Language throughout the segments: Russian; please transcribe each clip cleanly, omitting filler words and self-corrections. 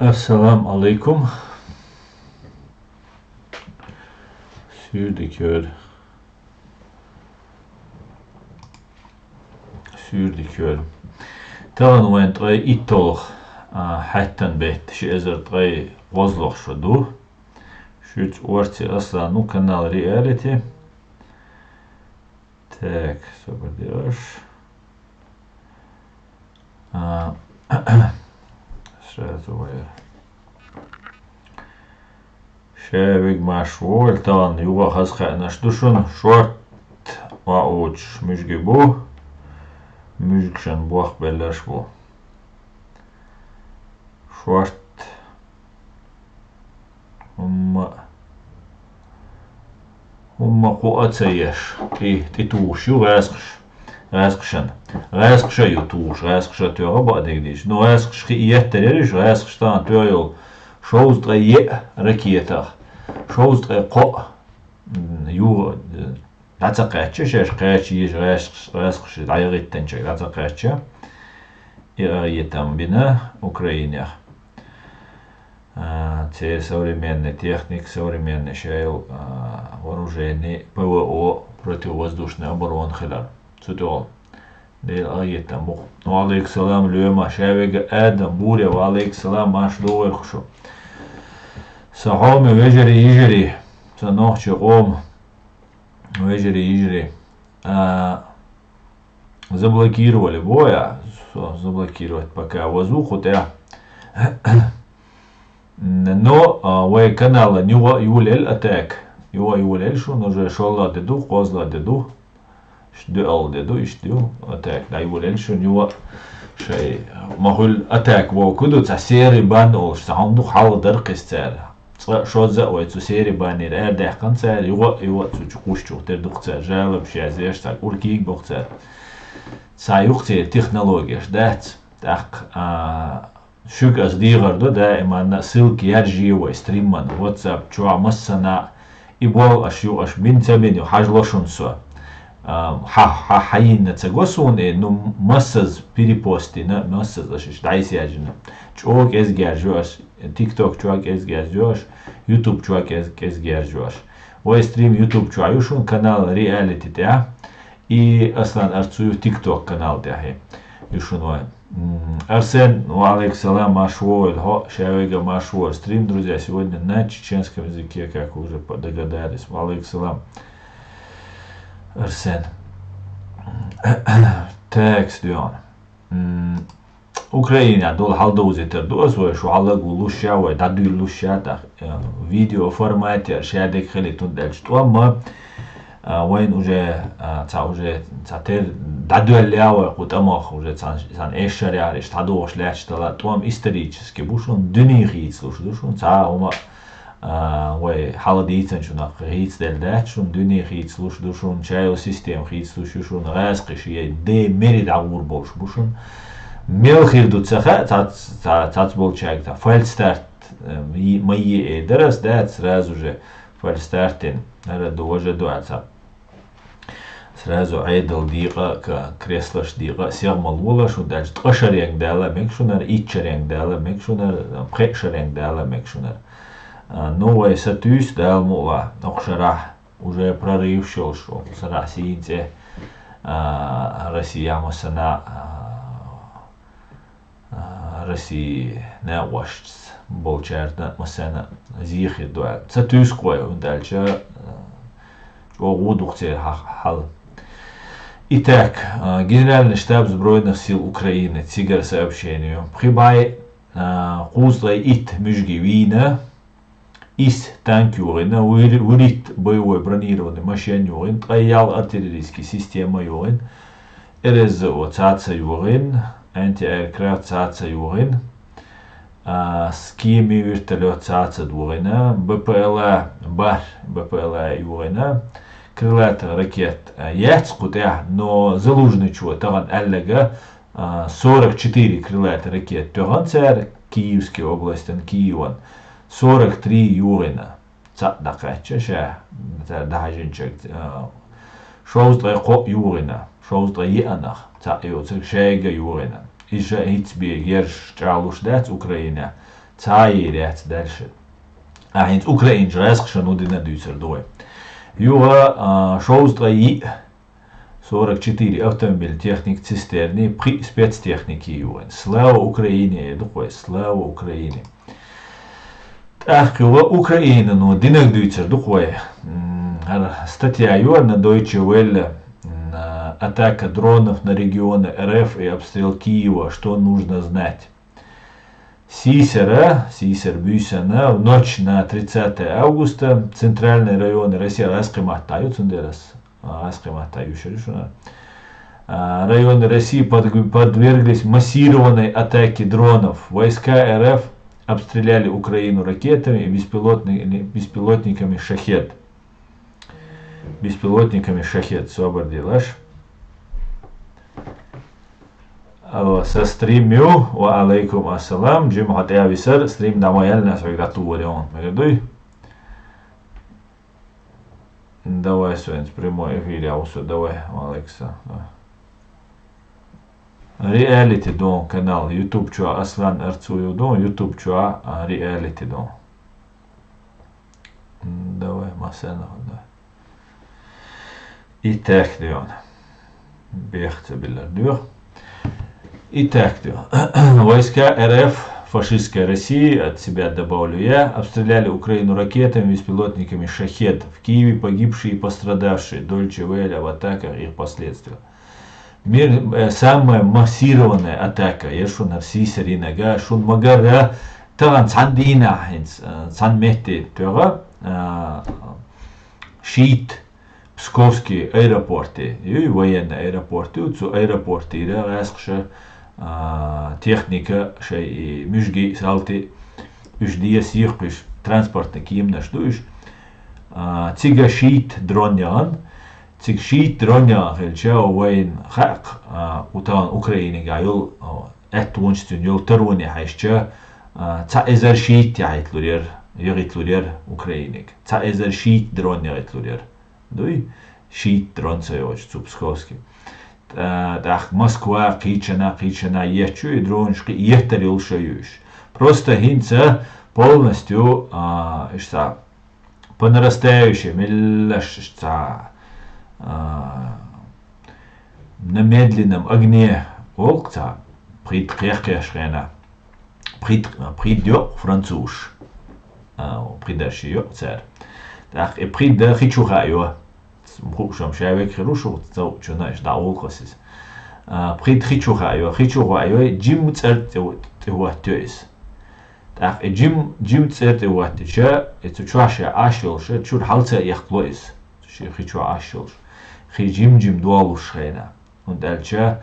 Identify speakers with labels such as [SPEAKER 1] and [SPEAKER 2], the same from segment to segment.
[SPEAKER 1] Assalamu alaikum. Sürdikör. Tavan وين تغي إتوخ حتى بيت شي إزر تغي غزلوخ شدو شوت ورتي أصلا نو канал реалити. Так, супер делаешь. Сразу вайр. شابق مع شوال طبعا يوغا خاص خانا شدوشون شورت واوش مش جيبوه مش كشان بوخ بلاش بو شورت هم قوة سيش تتوش يو غاسقش يوتوش غاسقش تيوغا بعدك ديش نو غاسقش خيات تريش غاسقش تان تيوغ شوز تغيئ ركيتها شوز تغيقو يو لاتقاتش شاش قاتشي غاسقش العيغيت تنشك لاتقاتش يتم بنا Украине. Теперь современный техник, современный шейл вооружений ПВО противовоздушной обороны хилар. Цутол. Дел аетам. Алейк салам люма шавега Адам буря алейк салам маш доверхшу. Сахоми вежери санохчи ом вежери заблокировали боя, заблокировать пока воздуху я. Но вей канала нюва юлел атак юлел шун уже шолла деду козла деду شدو деду ишдю атак да юлел шун нюва شيء مهول атак во куду цасери бан ол шамду хал дыркыстар شو زاوي تسيري بانير ارده قنصار يو تشقوش تشوتر دقصار جالب شازيش تاع اوركيك بوقصار سايوقتي تكنولوجيا دات تاق شوك از ديغردو دائما سلك يرجي وستريمان واتساب شو مسنا يبول اشيو اش بين تبين حاجلوشون سو حين تسغوسون انه مسز перепости на مسز аш дайсяжна чок эс гержош TikTok чувак эс гержош YouTube чувак эс гержош ой стрим YouTube чуаюшун канал реалити да и аслан арцую TikTok канал да юшуной Арсен алейк салам машвой шавега машвой стрим, друзья, сегодня на чеченском языке, как вы уже догадались. Алейк салам Арсен. Так, студион. Украина дол халдоузитер дозвой, шо аллагу лушавой, дадуй лушата видео формате, шадек хелитун дальше. Тома وين уже تاتر дадуэллява кутамах уже сан эшшариариш тадош лячтала том исторически бушун дунихи слушдушун ца ома вай халадитен шуна хит делдачун дунихи слушдушун чайл систем хит слушушун расқиши де мерид аур болш бушун мелхир дуцаха тац болчак та фальстарт мои эдерас дат сразу же фальстартен надо уже дуаца сразу айдал дига креслош дига сигмал вулаш удалж тқашаренг дала мекшунар иччеренг дала мекшунар пхешеренг дала мекшунар новая сатюс дал мула нохшара уже прорыв шел сара синте Россия масана Россия не ваш болчарда масана зихи дуа сатюс кой удалжа Удухте хал. Итак, Генеральный штаб Збройных сил Украины, Тигр сообщению. Прибай кузлай ит мюжгивина, ис танкюрина, урит боевой бронированный машин троял артиллерийские системы юрин, РСЗО цаца юрин, антиаэркрафт цаца юрин, скими вертолет цаца двурина, БПЛА бар БПЛА юрина, крылатых ракет яцкутя, но залужный чего таган аллага 44 крылатых ракет таган Киевской области Киеван 43 юрина цадакача ша дажинчик шоустрай ко юрина шоустрай янах ца йоцик шега юрина иша ицби герш чалуш дац Украина цаирец дальше. Hins Ukrainë реск нудина дюйцердой. Юга шоустраи 44 автомобиль техник цистерни при спецтехники юга. Слава Украине, духой, слава Украине. Так, юга Украина, ну, динак дюйцер, духой. Статья юга на Deutsche Welle. Атака дронов на регионы РФ и обстрел Киева. Что нужно знать? Сисер Бюсена в ночь на 30 августа центральные районы России районы России подверглись массированной атаке дронов. Войска РФ обстреляли Украину ракетами и беспилотниками «Шахед». Собордилаш. Со стримю ва алейкум ассалам джим хатя висар стрим намаял нас веграту варион. Давай сегодня в прямой эфире аусу давай Алекса. Реалити дом канал YouTube чуа Аслан Арцуев дом YouTube чуа реалити дом. Давай масена да. И так дион. Бехте билардюр. Итак, войска РФ, фашистской России, от себя добавлю я, обстреляли Украину ракетами, беспилотниками «Шахед». В Киеве погибшие и пострадавшие. Deutsche Welle в атаках и их последствиях. Самая массированная атака. Я шун арсисер инага, шун магара, таган цандина, цанмети тога, щит. Псковские аэропорты и военные аэропорты, аэропорты, техника, шей мужги салты, уждия сихпиш транспортный ким наштуш, цига щит дронян, циг щит дронян, хелча воен хак, утан Украине гайол, этунчтун йол таруне хайшча, ца эзер щит яйтлурер, йогитлурер Украиник, ца эзер щит дроня яйтлурер. Дуй щит дронцевич Цупсковский. Так Москва кичана ечу и дроншки ехтарил шаюш. Просто хинца полностью по нарастающей на медленном огне волкца предкрехкешрена придет француз придашь царь. Так, и придя хичухаю, мхушам шавек хирушу, цау чунаешь да олкосис. Прид хичухаю, джим цертеватюис. Так, и джим цертеватюча, это чуаша ашилше, чур халца яхлоис. Хичу ашилш. Хижим дуалушхена. Und дальше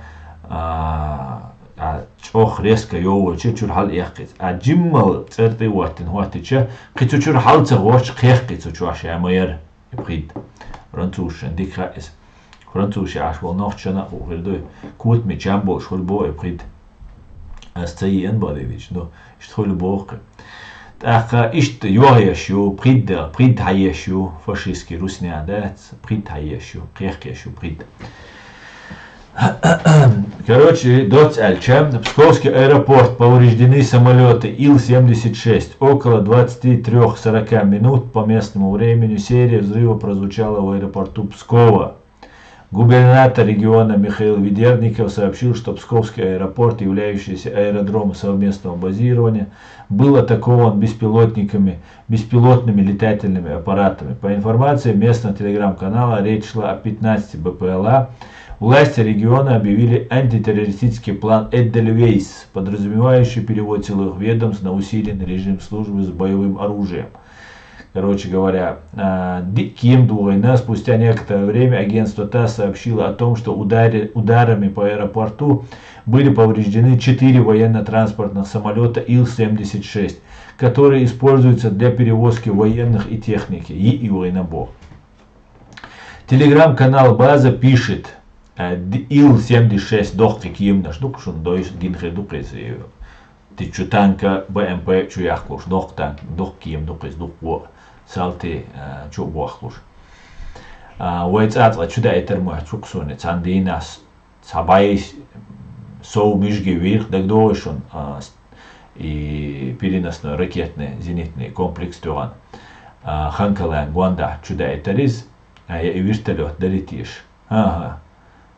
[SPEAKER 1] чох резко ёвоче чур хал яхкит. Джиммал цертеватин хуатича, хичу чур халца воч хехкит чуаша амайер. Прид. Французшен дикра is. Французше аш wel noch chana overdoy. Kut mit jambo schulbo прид. Астаен бодевич, но что любовь. Так, ist юаешю, прид хаешю, фашистский русня, да, прид хаешю, крехкешу, прид. Короче, доц Альча, Псковский аэропорт, повреждены самолеты Ил-76. Около 23:40 минут по местному времени серия взрыва прозвучала в аэропорту Пскова. Губернатор региона Михаил Ведерников сообщил, что Псковский аэропорт, являющийся аэродромом совместного базирования, был атакован беспилотными летательными аппаратами. По информации местного телеграм-канала, речь шла о 15 БПЛА. Власти региона объявили антитеррористический план Эдельвейс, подразумевающий перевод силовых ведомств на усиленный режим службы с боевым оружием. Короче говоря, война, спустя некоторое время агентство ТАСС сообщило о том, что ударами по аэропорту были повреждены 4 военно-транспортных самолета Ил-76, которые используются для перевозки военных и техники и военнобор. Телеграм-канал База пишет, Ил-76 дохки кием наш дукшун дойш гинхе дукес ти чутанка БМП чуяхлуш дохтан дох кием дукес дукво салти чубохлуш вайцат чуда этерма чуксуне цандинас сабай соу мишги вирх дагдошун и переносной ракетный зенитный комплекс Туан. Ханкалан Гуанда чудайтериз, и вертолет долетишь. Ага.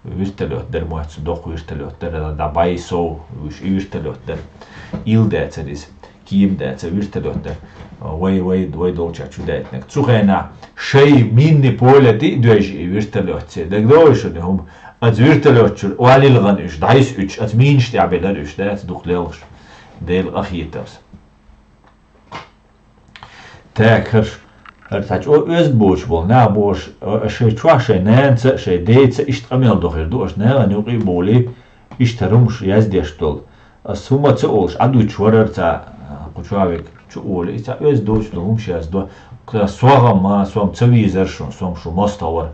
[SPEAKER 1] Вертолет дер моется доху вертолет дер да байсов и вертолет дер илдецерис киимдецер вертолет дер вай долча чудайтник цухайна шей минни полети дöji вертолетсе дер дойшун хум az вертолетчур валилган үш дайс үч az минштябелер үш дайс духлелш дел ахитас так хорошо Tač öz boş bol, ne boş, şey çuha şey nence, şey deyce, işte amel dohir doş, ne lan yok boli, işte rumş yazdeş dol. Sumatı olş, adu çuvarar ta, kuçavik çu oli, işte öz doş dolmuş yazdo. Soğama, soğam televizor şun, soğam şu mostavar.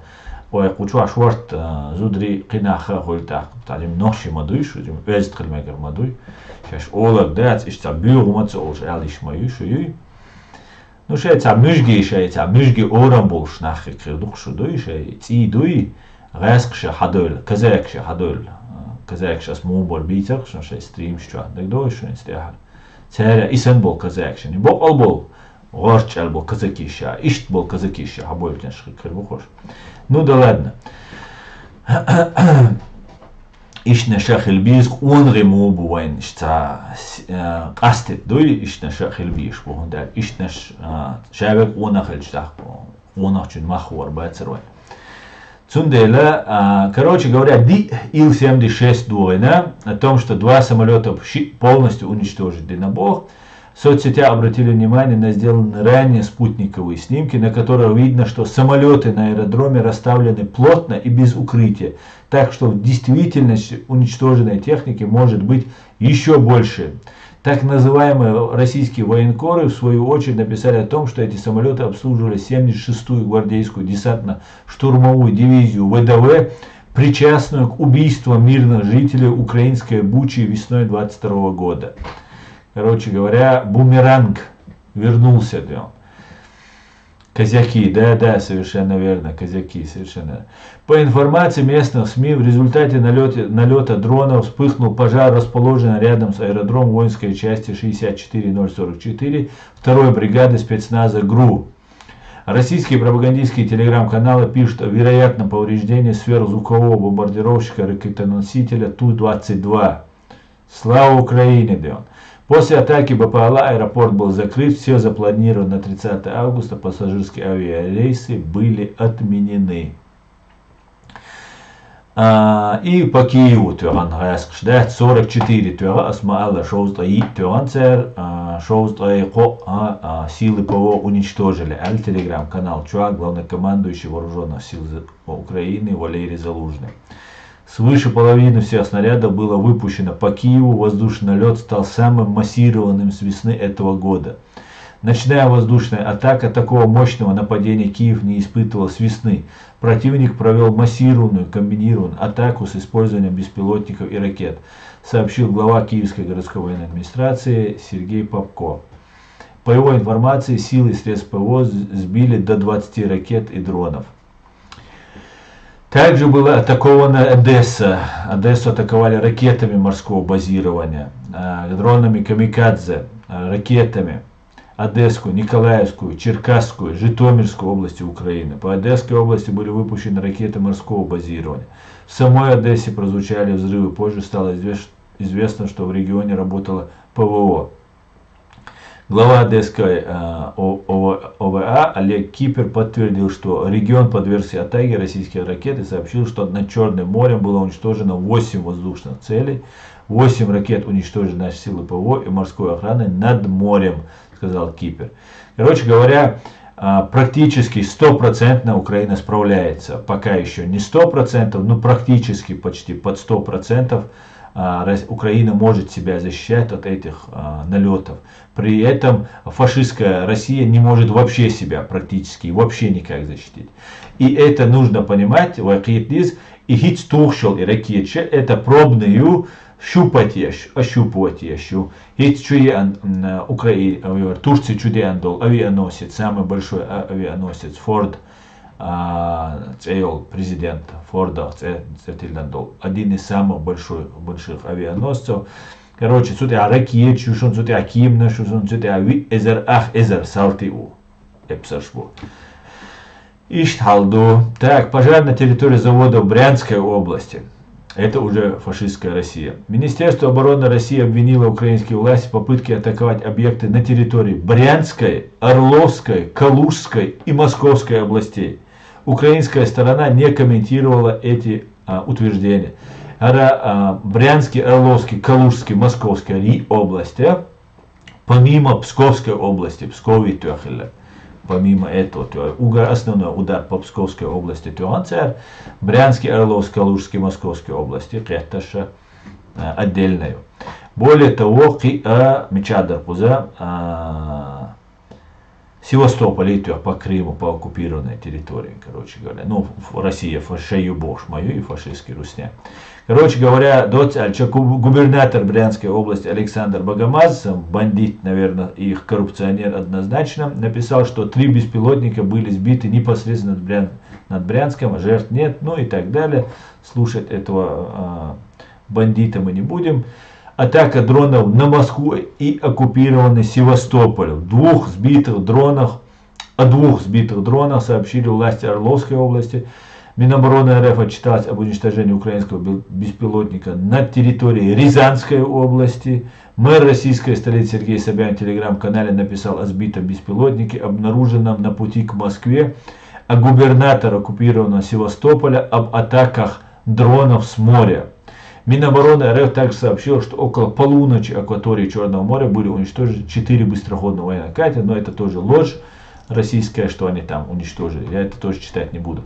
[SPEAKER 1] O kuçuva şvart zudri qinaxa holta, talim noşi maduy şu, öz tkilmeger maduy. Şaş olak dert, işte büyük umatı olş, alışmayı şu yuy. Ну шеца мюжги орам болш нахи кирдук шудуй шей цидуй гасқша хадол казакша хадол казакша смобор битер шей стрим шча дагдой шен стяхар цара исен бол казакша ни бок албол горч албол казакиша ишт бол казакиша хабольтен шкирбу хош ну да ладно ишна шахил бизг онри мобу вайн шта qastet дуй ишна шахил биш бухунда ишна шабек онахил штах онахчун махвар бацервай цундела короче говоря Ил-76 дуйна о том что два самолета полностью уничтожили на бог. В соцсетях обратили внимание на сделанные ранее спутниковые снимки, на которых видно, что самолеты на аэродроме расставлены плотно и без укрытия, так что в действительности уничтоженной техники может быть еще больше. Так называемые российские военкоры в свою очередь написали о том, что эти самолеты обслуживали 76-ю гвардейскую десантно-штурмовую дивизию ВДВ, причастную к убийству мирных жителей украинской Бучи весной 22 года. Короче говоря, бумеранг вернулся. Казаки, да, совершенно верно, казаки, совершенно. По информации местных СМИ, в результате налета дронов вспыхнул пожар, расположенный рядом с аэродромом воинской части 64044 2-й бригады спецназа ГРУ. Российские пропагандистские телеграм-каналы пишут о вероятном повреждении сфер звукового бомбардировщика ракетоносителя Ту-22. Слава Украине, Деон! После атаки БПЛА аэропорт был закрыт, все запланированные на 30 августа пассажирские авиарейсы были отменены. И по Киеву 44 Асмаала силы ПВО уничтожили. Телеграм-канал Чувак, главнокомандующий вооруженных сил Украины Валерий Залужный. Свыше половины всех снарядов было выпущено по Киеву. Воздушный налет стал самым массированным с весны этого года. Ночная воздушная атака такого мощного нападения Киев не испытывал с весны. Противник провел массированную комбинированную атаку с использованием беспилотников и ракет, сообщил глава Киевской городской военной администрации Сергей Попко. По его информации, силы и средств ПВО сбили до 20 ракет и дронов. Также была атакована Одесса. Одессу атаковали ракетами морского базирования, дронами камикадзе, ракетами. Одесскую, Николаевскую, Черкасскую, Житомирскую области Украины. По Одесской области были выпущены ракеты морского базирования. В самой Одессе прозвучали взрывы. Позже стало известно, что в регионе работало ПВО. Глава Одесской ОВА Олег Кипер подтвердил, что регион подвергся атаке российских ракет и сообщил, что над Черным морем было уничтожено 8 воздушных целей, 8 ракет уничтожены наши силы ПВО и морской охраны над морем, сказал Кипер. Короче говоря, практически 100% Украина справляется. Пока еще не 100%, но практически почти под 100%. Украина может себя защищать от этих налетов. При этом фашистская Россия не может вообще себя практически вообще никак защитить. И это нужно понимать. И хит тухшел и ракетче это пробную ощупывать еще. Хит чуе Украина, Турция чудеандол авианосец, самый большой авианосец Форд. Президент Форда, один из самых больших авианосцев. Короче, сюда ракет, шушон, сюда кимна, шушон, сюда эзер, ах, эзер, салтиу. Эпсашбу. Иштхалду. Так, пожар на территории завода в Брянской области. Это уже фашистская Россия. Министерство обороны России обвинило украинские власти в попытке атаковать объекты на территории Брянской, Орловской, Калужской и Московской областей. Украинская сторона не комментировала эти утверждения. Брянский, Орловский, Калужский, Московской области, помимо Псковской области, Пскови Тёхеля. Помимо этого, основной удар по Псковской области Тюанцер, Брянский, Орловский, Калужский, Московской области, это отдельную. Более того, Мечадар Пуза, Севастополь по Крыму, по оккупированной территории, короче говоря. Ну, Россия, фашею бош мою и фашистский русня. Короче говоря, губернатор Брянской области Александр Богомаз, бандит, наверное, и их коррупционер однозначно, написал, что 3 беспилотника были сбиты непосредственно над Брянском, а жертв нет, ну и так далее. Слушать этого бандита мы не будем. Атака дронов на Москву и оккупированный Севастополь. О 2 сбитых дронах сообщили власти Орловской области. Минобороны РФ отчиталась об уничтожении украинского беспилотника на территории Рязанской области. Мэр российской столицы Сергей Собянин в телеграм-канале написал о сбитом беспилотнике, обнаруженном на пути к Москве, а губернатор оккупированного Севастополя об атаках дронов с моря. Минобороны РФ также сообщил, что около полуночи акватории Черного моря были уничтожены 4 быстроходных военных катера, но это тоже ложь российская, что они там уничтожили. Я это тоже читать не буду.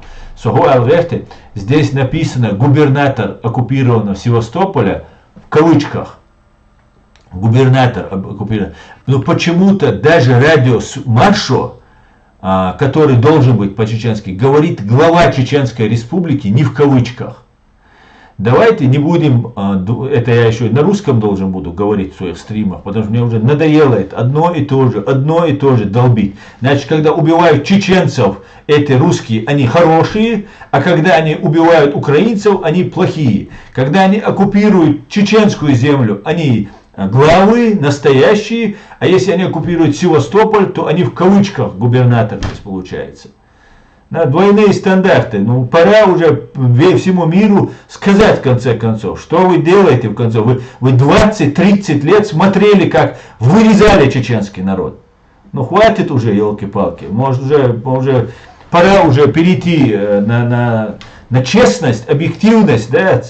[SPEAKER 1] Здесь написано губернатор оккупированного Севастополя в кавычках. Губернатор оккупированного. Но почему-то даже радиомаршо, который должен быть по-чеченски, говорит глава Чеченской республики не в кавычках. Давайте не будем, это я еще на русском должен буду говорить в своих стримах, потому что мне уже надоело это одно и то же долбить. Значит, когда убивают чеченцев, эти русские, они хорошие, а когда они убивают украинцев, они плохие. Когда они оккупируют чеченскую землю, они главы, настоящие, а если они оккупируют Севастополь, то они в кавычках губернатор, то есть получается. Двойные стандарты. Ну, пора уже всему миру сказать в конце концов, что вы делаете в конце. Вы 20-30 лет смотрели, как вырезали чеченский народ. Ну, хватит уже, елки-палки. Может, уже пора уже перейти на честность, объективность, да?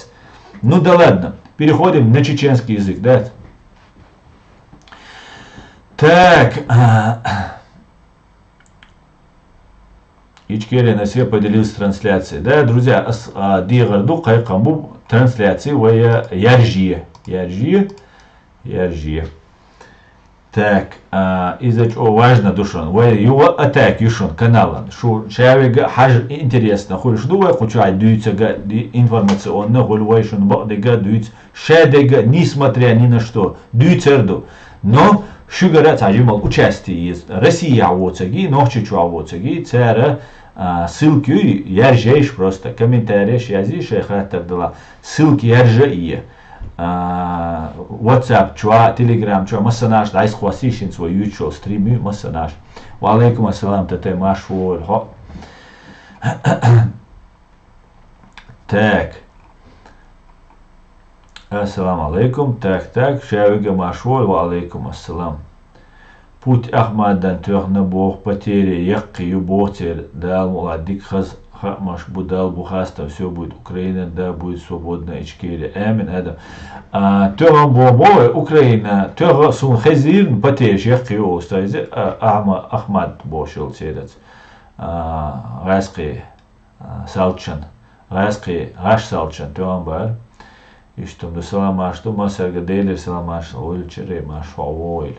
[SPEAKER 1] Ну да ладно, переходим на чеченский язык, да? Так. Ичкерия на себе поделился трансляцией. Да, друзья, дигарду кайкамбу трансляции вая яржие. Так, важно душон. Вая его атак юшон каналан. Шу шавега хаж интересно. Хуль шдува хучай дуется информационно. Хуль вайшон бадега дуется шадега, несмотря ни на что. Дуйцерду. Но шугара цажимал участие из России авоцаги, нохчичу авоцаги, цара ссылки яржаешь просто, комментарии язишь, хаттардала, ссылки яржаие. WhatsApp, чуа, Telegram, чуа, массанаш, дайс хвасишин свой ючо, стримы, массанаш. Ва алейкум ассалам, тате машволь, хо. Так. Ассаламу алейкум. Так, шавига машволь, ва алейкум ассалам. Путь Ахмадан тёрна бог потери, яхкию бохтер, дал муладик хаз хамаш будал бухаста, все будет Украина, да, будет свободная Ичкерия. Амин, Адам. Тёрна бог Украина, тёрна сун хазир, потери, яхкию остайзе, Ахмад бошел терец. Раски салчан, раски гаш салчан, тёрна бар. И что до саламаш, то масарга дейлер саламаш, ойл чере маш ойл.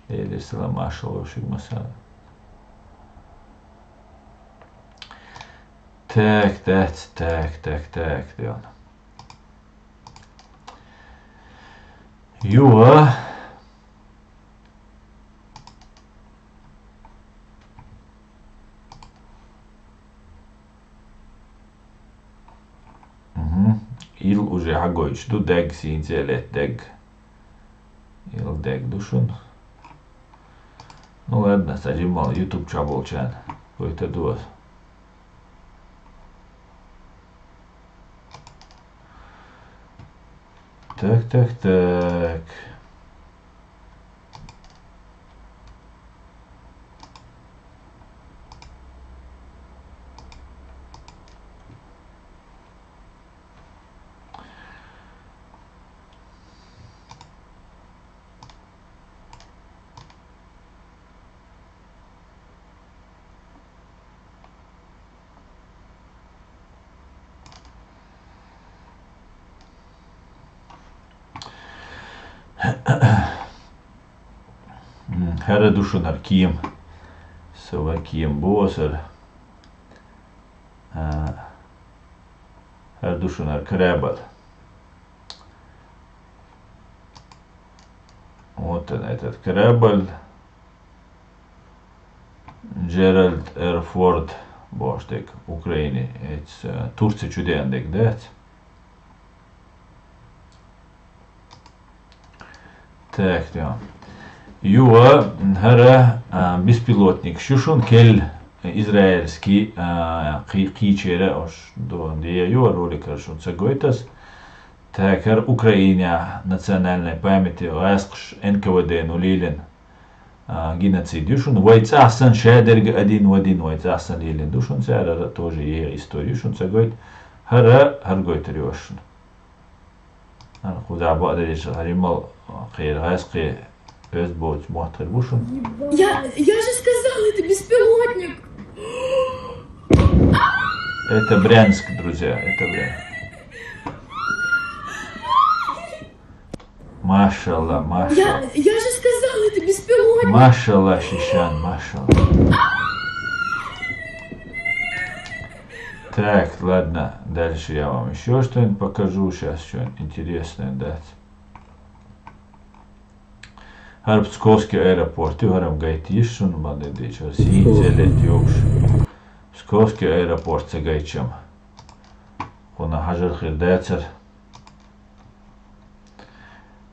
[SPEAKER 1] Дейлер саламаш, ойл шиг масар. Так, Дион. Юа. Ил уже агой, что дег синзелет дег. Илдек душун. Ну ладно, сажимал YouTube чаболчан. Какой-то дуос. Так. Her duşunar kiyim. Sıva kiyim boğazır. Her duşunar krabal. Вот он, этот корабль. Джеральд Эрфорд, боштек, Украине. Это Турция чудендек, да? Так, да. Юа, хара, беспилотник. Шушун кель израильский кичере, аж до где юа ролик, шун цагойтас. Так, хар Украине национальной памяти, асқш НКВД нулилен геноцид душун. Вайцахсан шадерг один в один, вайцахсан лилен душун. Сара тоже е историю шун цагойт. Хара харгойт рёшун. Худа бада лишь харимал خير غاسقي بس بوت محتر بوشن.
[SPEAKER 2] Я же сказала, это беспилотник.
[SPEAKER 1] Это Брянск, друзья, это Брянск. Машалла.
[SPEAKER 2] Я же сказала, это беспилотник.
[SPEAKER 1] Машалла, Шишан, машалла. Так, ладно, дальше я вам еще что-нибудь покажу, сейчас что-нибудь интересное дать. Har Pskovski aeroport, ju har de gait jishun, man det är så sinzelet juks. Pskovski aeroport se gaitcham. Hona hajar khirdatser.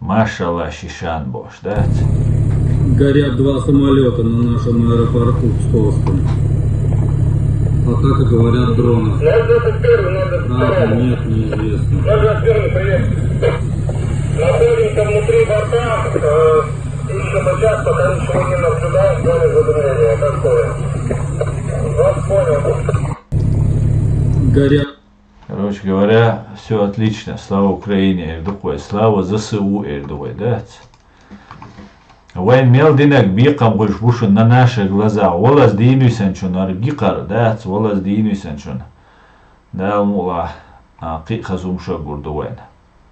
[SPEAKER 1] Машалла, Шишан бош, да?
[SPEAKER 3] Горят два самолета на нашем аэропорту Псковском. Атака, говорят, дрона. Правда, нет, неизвестно.
[SPEAKER 4] Находимся внутри борта, ищем сейчас, пока ничего не наблюдаем, зоны задымления. Какое? Вас понял.
[SPEAKER 3] Горят.
[SPEAKER 1] Короче говоря, все отлично. Слава Украине, Эрдукой. Слава ЗСУ, Эрдукой, да? Вайн мелдинак бикам гушбушун на наши глаза. Волос динуйсанчун, аргикар, да? Волос динуйсанчун. Дал мула, қиқазум шагурду вайн.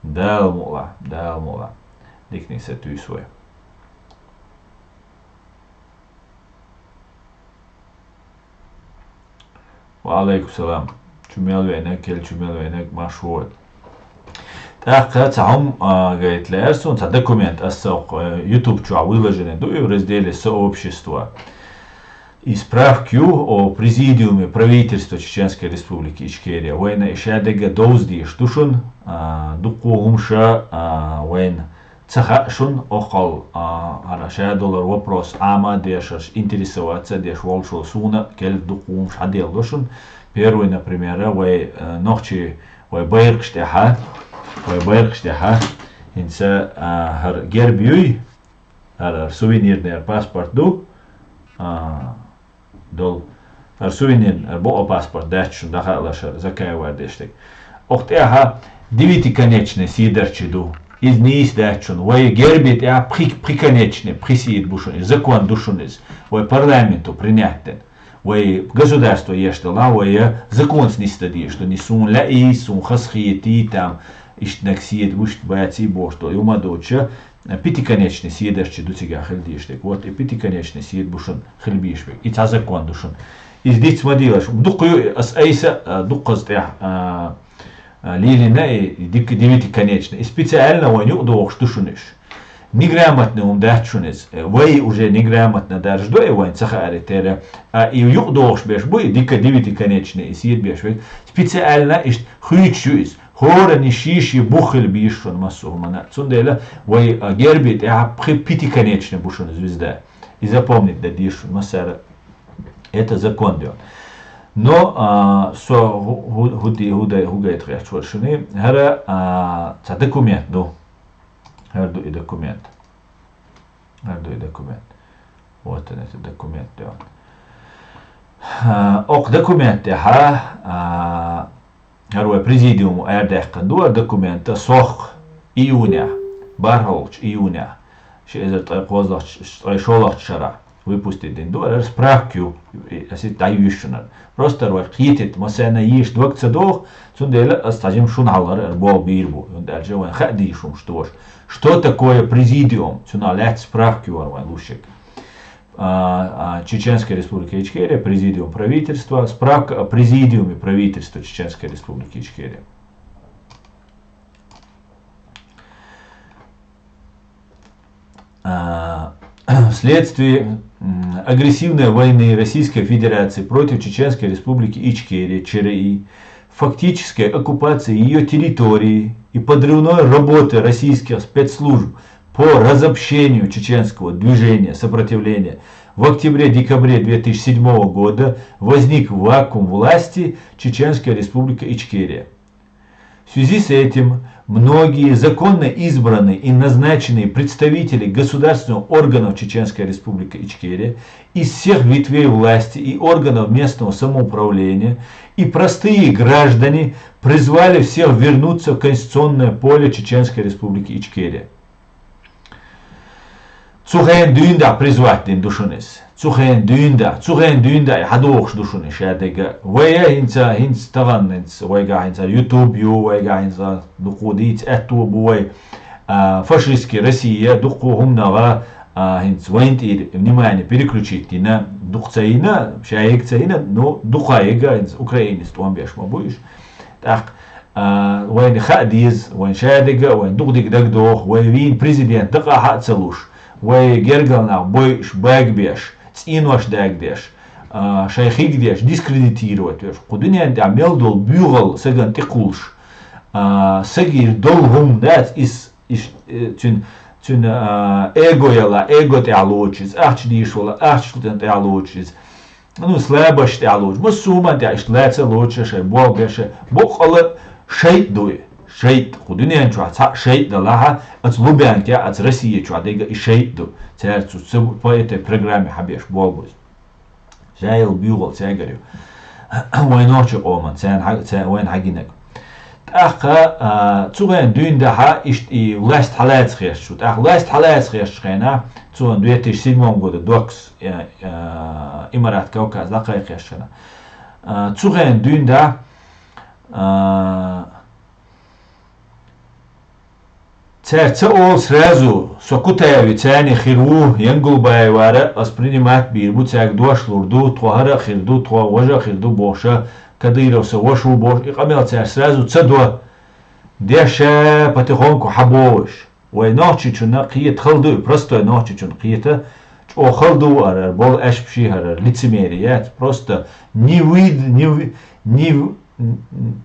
[SPEAKER 1] Дал мула. Дикни се туй свой. Валейкум салам. Чумел вейнек машуот. Так, هم говорит Лерсон, это документ, YouTube чуа выложенный в разделе сообщества и справки о президиуме правительства Чеченской Республики Ичкерия. Война ишадега доузди штушун, дукуумша войн цахашун охал $6 вопрос ама дешаш интересоваться деш волшо суна кель дукуумш адел душун. Первый, например, вой ночи вой байркштеха, инса хар гербюй, хар сувенирный паспорт ду, дол хар сувенир бо паспорт дачун дахалашар закаева дештек. Охтеха девятиконечный сидерчиду. Из низ дачун, вой гербит я приконечный, присид бушун, закон душуниз, вой парламенту принятен. Вой государство ештала, вой закон снистади, что не сун лаи, сун хасхиети там, иштнак сиет вушт бааци бошто, юма доча, пятиконечный сидерчи до тебя хельдиштек. Вот и пятиконечный сид бушун хельбишвек. И та закон душун. И здесь смотришь, дукаю ас айса дуккастя лилина и девятиконечный. И специально войну дох душуниш. Неграмотно умдачунец, вой уже неграмотно даже до его цахари тера, и юдош беш бой дика девятиконечный и сид беш специально ишт хуичуис هورني شيشي بوخل بيشون مسومنا цундела вой гербит я пятиконечный бушон звезда. И запомнить да дишун масара. Это закон дел. Но хугает речворшины хара ца документ до харду и документ. Вот он это документ дел. Ок документ ха Harua президиуму эрдехкан дуа документа сох июня, бархолч июня, шезер шолах шара выпустит день дуа справку, если тайвишнер. Просто руа хитит масена еш двадцатох, цундела стажим шуналар бол бирбу, он даже он хадишум что такое президиум, цуна лет справку варван лушек. Чеченской Республики Ичкерия, президиум правительства, справка о президиуме правительства Чеченской Республики Ичкерия. Вследствие агрессивной войны Российской Федерации против Чеченской Республики Ичкерия, ЧРИ, фактической оккупации ее территории и подрывной работы российских спецслужб по разобщению чеченского движения сопротивления в октябре-декабре 2007 года возник вакуум власти Чеченской Республики Ичкерия. В связи с этим многие законно избранные и назначенные представители государственных органов Чеченской Республики Ичкерия из всех ветвей власти и органов местного самоуправления и простые граждане призвали всех вернуться в конституционное поле Чеченской Республики Ичкерия. Цухен дюнда призвать дин душунис. Цухен дюнда и хадохш душунис. Шадега. Вая хинца таганнис. Вайга хинца YouTube ю. Вайга хинца духудиц эту буй. Фашистский Россия духухумнага хинц вайнтир внимание переключить на духцаина, шаикцаина, но духаига хинц украинец туам бешма будешь. Так. Вайн хадиз, вайн шадега, вайн духдик дагдох, вайн президент така хацалуш. Вай гергална бойш бэгбеш, цинваш дэгдеш, шайхигдеш, дискредитировать. Кудынян амел дол бюгал саган текулш, сагир долгум дат из тюн эгояла, эго теалочиз, ахчдишвала, ахчлтен теалочиз. Ну слабаш теалоч, масума теаш леца лоча шай болбеше, бокала шейдуй. Шейт, кудынян чуа, шейт далаха, от Лубянки, от России чуа, дега и шейтду. Церцу по этой программе хабеш болбуз. Шайл бюгал, цегарю. Войночи оман, войн хагинек. Таха, цуген дюндаха, и власть халец хешчут. Власть халец хешчена, цуген 2007 года, докс, Имарат Кавказ, лакай хешчена. Цуген дюнда, Церца сразу сокутаеви цяни хиру янгулбаевара воспринимать бирбу цяг дуаш лурду туахара хирду туа вожа хирду боша кадыровса вошу бош и камел цяг сразу цадуа деша потихоньку хабош вой ночи чуна киет халду просто ночи чун киета о халду ар бол ашпши ар лицемерие просто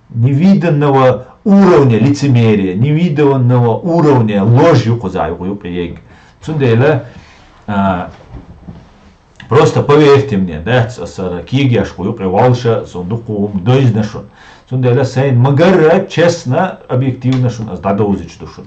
[SPEAKER 1] невиданного уровня лицемерия, невиданного уровня ложью кузаю приег. Цундела просто поверьте мне, да, с кигяшку привалша сундуком доизнашун. Цундела сайн магара честно, объективно шун аздадоузич душун.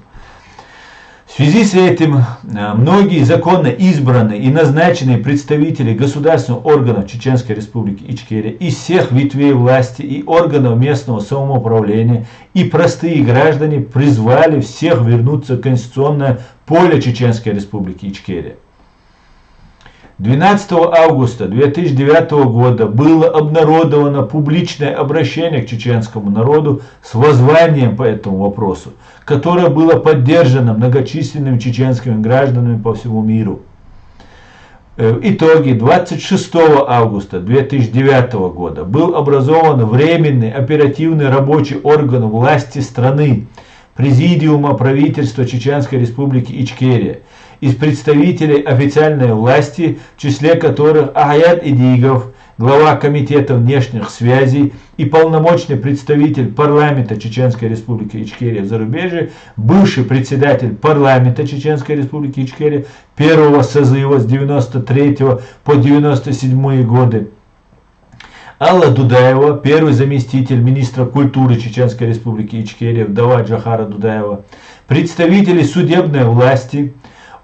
[SPEAKER 1] В связи с этим многие законно избранные и назначенные представители государственных органов Чеченской Республики Ичкерия из всех ветвей власти и органов местного самоуправления и простые граждане призвали всех вернуться в конституционное поле Чеченской Республики Ичкерия. 12 августа 2009 года было обнародовано публичное обращение к чеченскому народу с воззванием по этому вопросу, которое было поддержано многочисленными чеченскими гражданами по всему миру. В итоге 26 августа 2009 года был образован Временный оперативный рабочий орган власти страны Президиума правительства Чеченской Республики Ичкерия из представителей официальной власти, в числе которых Аят Идигов, глава Комитета внешних связей и полномочный представитель парламента Чеченской Республики Ичкерия в зарубежье, бывший председатель парламента Чеченской Республики Ичкерия первого созыва с 93 по 97 годы, Алла Дудаева, первый заместитель министра культуры Чеченской Республики Ичкерия, вдова Джохара Дудаева, представители судебной власти,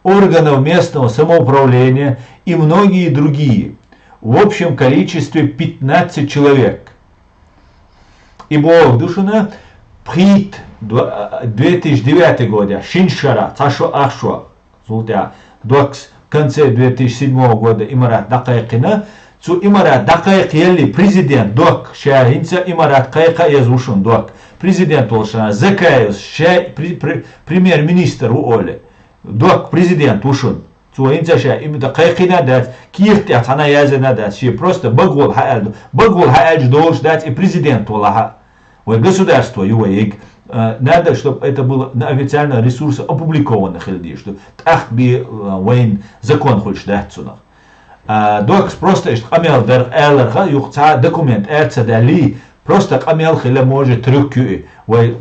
[SPEAKER 1] органов местного самоуправления и многие другие, в общем количестве 15 человек. И Бог душина прит 2009 года, Шиншара, Ташо Ахшо, в конце 2007 года Имарат Дакайкина, цу Имарат Дакайк елли президент, док, шахинца Имарат Кайка язушун, док, президент Олшана, Закаев, премьер-министр у Оле, док, президент ушун. Цуинцаша именно кайкина дать, кирти атана язена дать, все просто багул хаэль должен дать и президент Аллаха. Вот государство его надо, чтобы это было на официальных ресурсах опубликовано, что так би воин закон хочешь дать сюда. Док просто ist камел дар элерха юхца документ эрцадали просто камел хиле может трюки, вой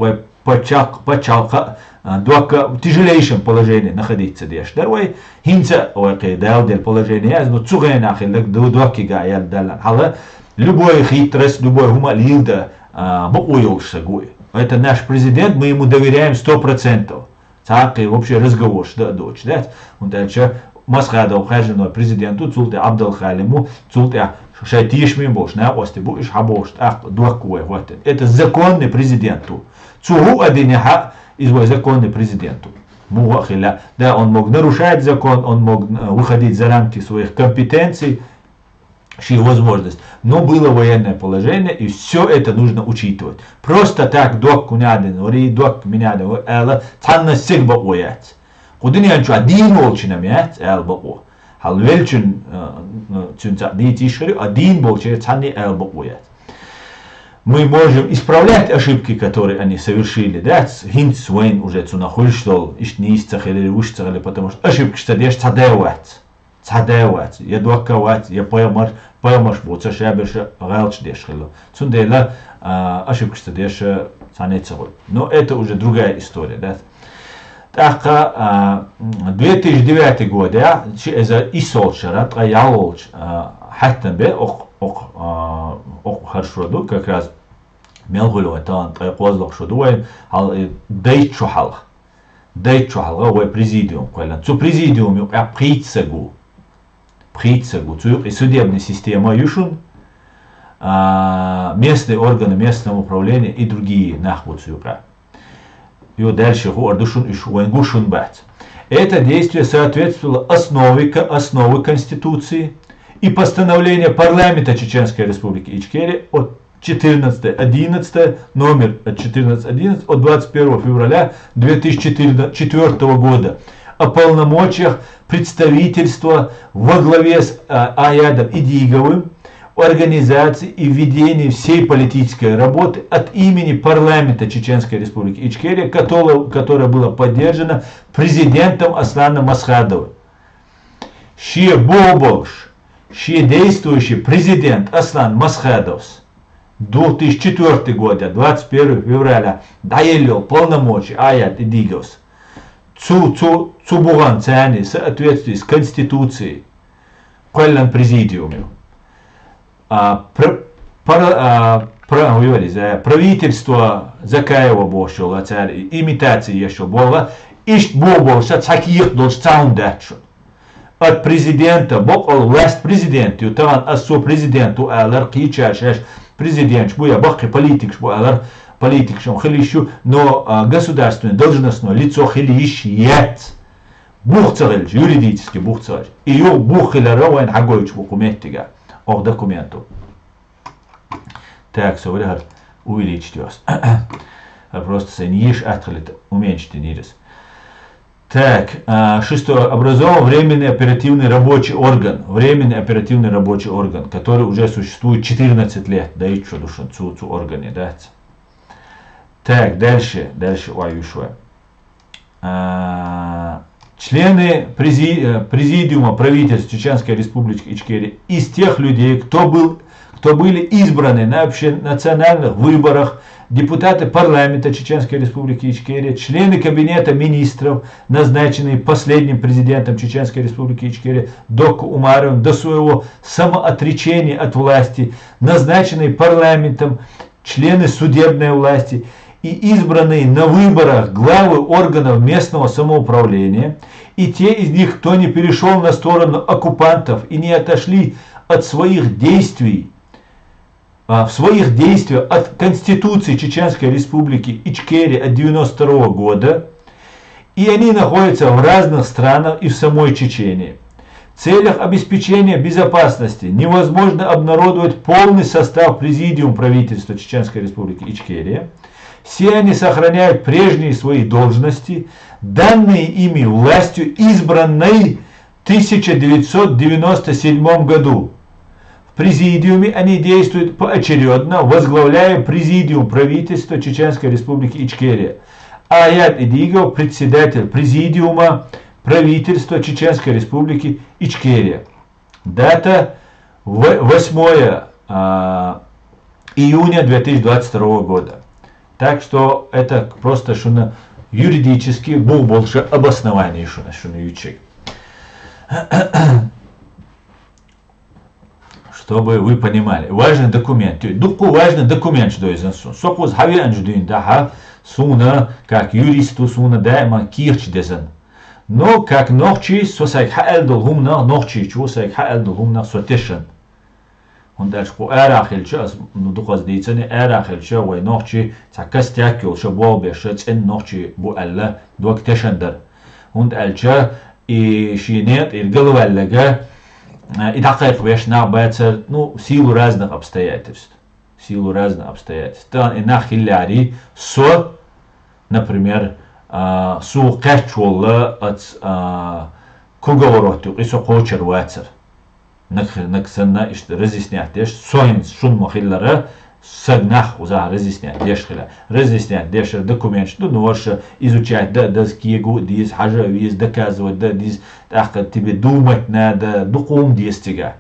[SPEAKER 1] почалка. Дока в тяжелейшем положении находиться деш. Дарвай хинца окей дал del положение, но цугай нахил доки гаял дал. Хала любой хитрость, любой гумалилда боуился гуй. Это наш президент, мы ему доверяем 100%. Так и вообще разговор что дочь, да? Он дальше Масхадов хажиной президенту цулте Абдалхалиму цулте шайтишмин бош, на осте будешь хабош, так докуй вот. Это законный президенту. Цугу адиняха извой законный президенту. Да, он мог нарушать закон, он мог выходить за рамки своих компетенций, возможность. Но было военное положение, и все это нужно учитывать. Просто так док куняден, ори док миняден, эла цанна сигба оять. Кудыни анчу один волчина мять, элба о. Хал велчин цюнца дитишхари, один волчина цанни элба оять. Мы можем исправлять ошибки, которые они совершили, да, хинц войн уже цунахуль, что ишь не истах или ушцах, потому что ошибки что дешь цадевать, я дуаковать, я поемаш буца шабеша галч дешхило, цундела ошибки что дешь цанецагой. Но это уже другая история, да. Так, 2009 год, я за исолшарат, а я лолч, хаттенбе, хорошо, как раз мелгуло это козлок шудуй, ал дейт чухал, ой президиум, квален, цу президиум, я прицегу, цу и судебная система юшун, местные органы местного управления и другие нахвуцу юка. И дальше гордушун и шуэнгушун бать. Это действие соответствовало основе Конституции и постановление парламента Чеченской Республики Ичкерия от 14.11, номер 14.11 от 21 февраля 2004 года о полномочиях представительства во главе с Аядом Идиговым, организации и ведении всей политической работы от имени парламента Чеченской Республики Ичкерия, которая была поддержана президентом Асланом Масхадовым. Шие Боболш, действующий президент Аслан Масхадов 2004 года, 21 февраля, даелил полномочия Аят Идиговс Цубуган Цяни в соответствии с Конституцией Кваллан президиуме. Правительство Закаева Бошола, имитации еще было, ишь Боболша цакиих должен саундачу. От президента, бог власть президенту, таван ассо президенту алар кичашеш президент, буя бахи политик, алар политик шом хилищу, но государственное должностное лицо хилищ ят. Бухцарель, юридически бухцарель. Ее бухилера вайн хагойч букуметтига, ох документу. Так, все, вряд увеличить вас. Просто не ешь отхлит, уменьшите нирис. Так, шестое. Образован временный оперативный рабочий орган. Временный оперативный рабочий орган, который уже существует 14 лет. Да и что душан, цу органе, да. Так, дальше, ой, члены президиума правительства Чеченской Республики Ичкерия из тех людей, кто были избраны на общенациональных выборах, депутаты парламента Чеченской Республики Ичкерия, члены кабинета министров, назначенные последним президентом Чеченской Республики Ичкерия Доку Умаровым до своего самоотречения от власти, назначенные парламентом, члены судебной власти и избранные на выборах главы органов местного самоуправления, и те из них, кто не перешел на сторону оккупантов и не отошли от своих действий, в своих действиях от Конституции Чеченской Республики Ичкерия от 1992 года, и они находятся в разных странах и в самой Чечении. В целях обеспечения безопасности невозможно обнародовать полный состав президиума правительства Чеченской Республики Ичкерия. Все они сохраняют прежние свои должности, данные ими властью, избранной в 1997 году. В президиуме они действуют поочередно, возглавляя президиум правительства Чеченской Республики Ичкерия. Аят Идигов, председатель президиума правительства Чеченской Республики Ичкерия. Дата 8 июня 2022 года. Так что это просто что юридически был больше обоснований, что на ючек. Чтобы вы понимали. Важный документ. Дукку важный документ, что из нас. Сокус хави анждуин даха суна, как юристу суна дайма кирч дезен. Но как нохчи сосайк хаэл долгумна нохчи чу сайк хаэл долгумна сотешен. Он дальше по эрахил час, ну духаз дейцене эрахил час, вай нохчи цакастякил шаболбе шацен нохчи бу алла дуактешендер. Он дальше и шинет и головаллага и дақиқ веш набайцер, ну в силу разных обстоятельств. В силу разных обстоятельств. Тан и нахилляри со, например, су качуалла от куговороту и со кочер вайцер. Наксанна иште разъяснять деш соин шун махиллара сагнах уза разъяснять деш хила разъяснять деш документ что нужно изучать да скигу диз хажа виз доказывать да диз так тебе думать надо духом действия,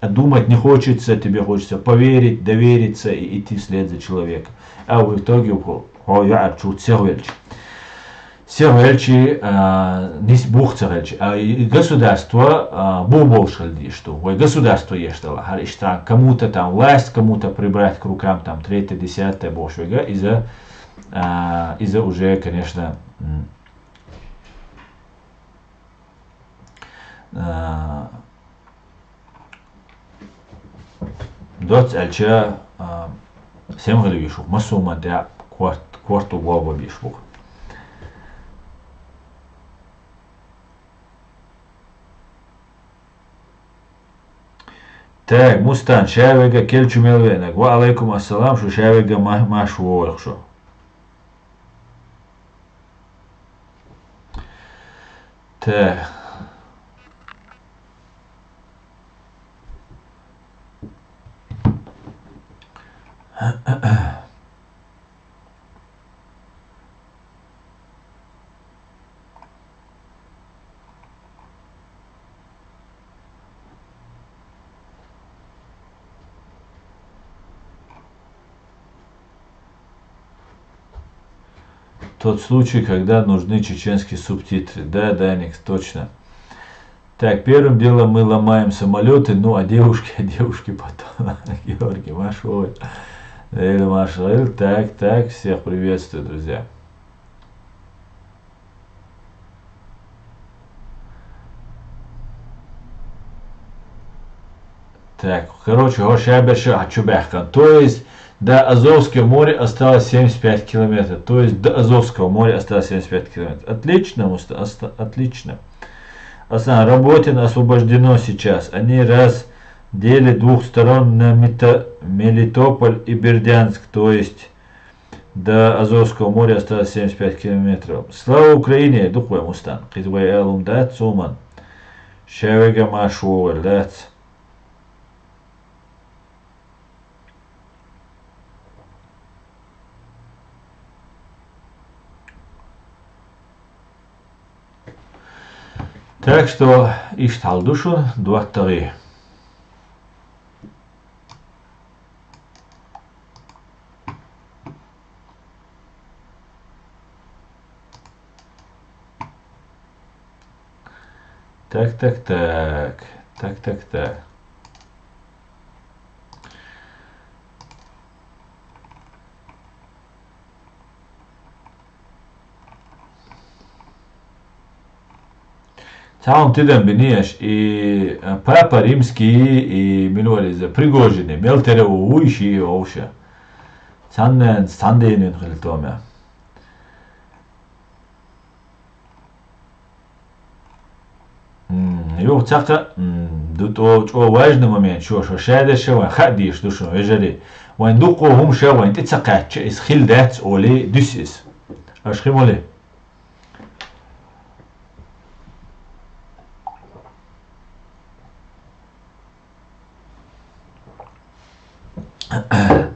[SPEAKER 1] а думать не хочется, тебе хочется поверить, довериться и идти вслед за человеком, а в итоге я отчут сервельч Сервельчи, не бух сервельчи, а государство бомбовшальди, что государство есть, что кому-то там власть, кому-то прибрать к рукам там 3-е, 10-е бошвега из-за уже, конечно, дот эльча всем говоришь, масума да кварту вова бишвух. Так, Мустан, шавега келчу мелвенак. Ва алейкум ассалам, что шавега машу орхшо. Так. Тот случай, когда нужны чеченские субтитры. Да, Даник, точно. Так, первым делом мы ломаем самолеты, ну а девушки потом. Георгий Машой. Машой. Так, всех приветствую, друзья. Так, короче, то есть до Азовского моря осталось 75 километров. То есть до Азовского моря осталось 75 километров. Отлично, отлично. Работино освобождено сейчас. Они разделили двух сторон на Мелитополь и Бердянск. То есть до Азовского моря осталось 75 километров. Слава Украине! Духвай Мустан. Хизвай Элум дат Суман. Шавега Машуэр дат. Так что иштал душу 2-3. Так. Цаун тиден бинияш и Папа Римский и Милуализа Пригожины Мелтереву уйши и овша. Цаннен стандейнен хилтоме. Юг цака тут важный момент, что шаде шава хадиш душу ежели. Вайн дуку хум шава инти цакач из хилдат оли дюсис. Ашхимоли.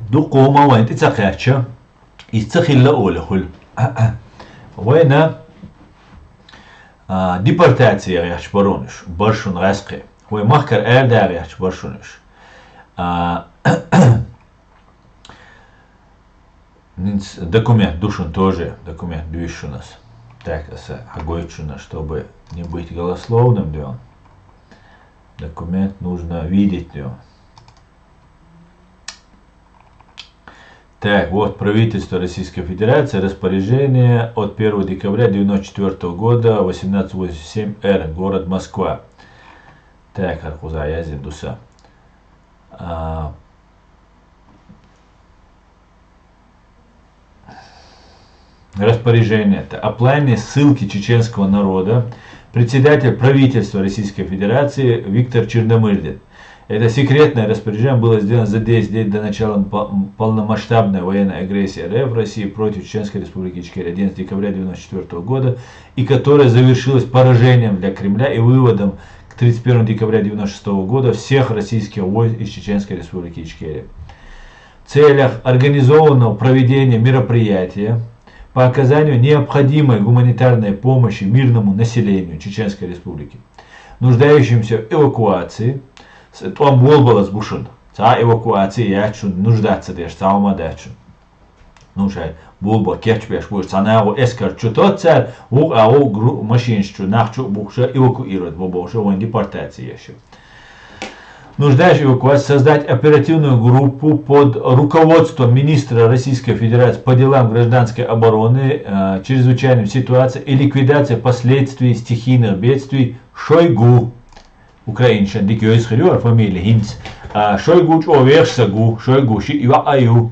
[SPEAKER 1] دوقو ما وين تتسقياتشا يستخيل أول خل وين ديبورتاتيا يحش برونش برشون غاسقي هو مخكر دار يحش برشونش نينس документ душун тоже документ дуишунас так агойчуна чтобы не быть голословным дён документ нужно видеть дён. Так, вот правительство Российской Федерации, распоряжение от 1 декабря 1994 года, 1887 город Москва. Так, Аркуза Язин Дуса. Распоряжение это о плане ссылки чеченского народа председатель правительства Российской Федерации Виктор Черномырдин. Это секретное распоряжение было сделано за 10 дней до начала полномасштабной военной агрессии РФ в России против Чеченской Республики Ичкерия 11 декабря 1994 года и которая завершилась поражением для Кремля и выводом к 31 декабря 1996 года всех российских войск из Чеченской Республики Ичкерия. В целях организованного проведения мероприятия по оказанию необходимой гуманитарной помощи мирному населению Чеченской Республики, нуждающимся в эвакуации, Том болбала сбушен. Ца эвакуации ячун нуждаться деш, цаума дячун. Ну шай болба кечбеш буш цанагу эскар чутоцар, уг машинщу нахчу бухша эвакуировать бобоша вон депортации еще. Нуждающий эвакуации создать оперативную группу под руководством министра Российской Федерации по делам гражданской обороны, чрезвычайным ситуациям и ликвидации последствий стихийных бедствий Шойгу. Украинщан дикёй схилёр фамилия Хинц. Шойгу чо версагу, Шойгу ши ивааю,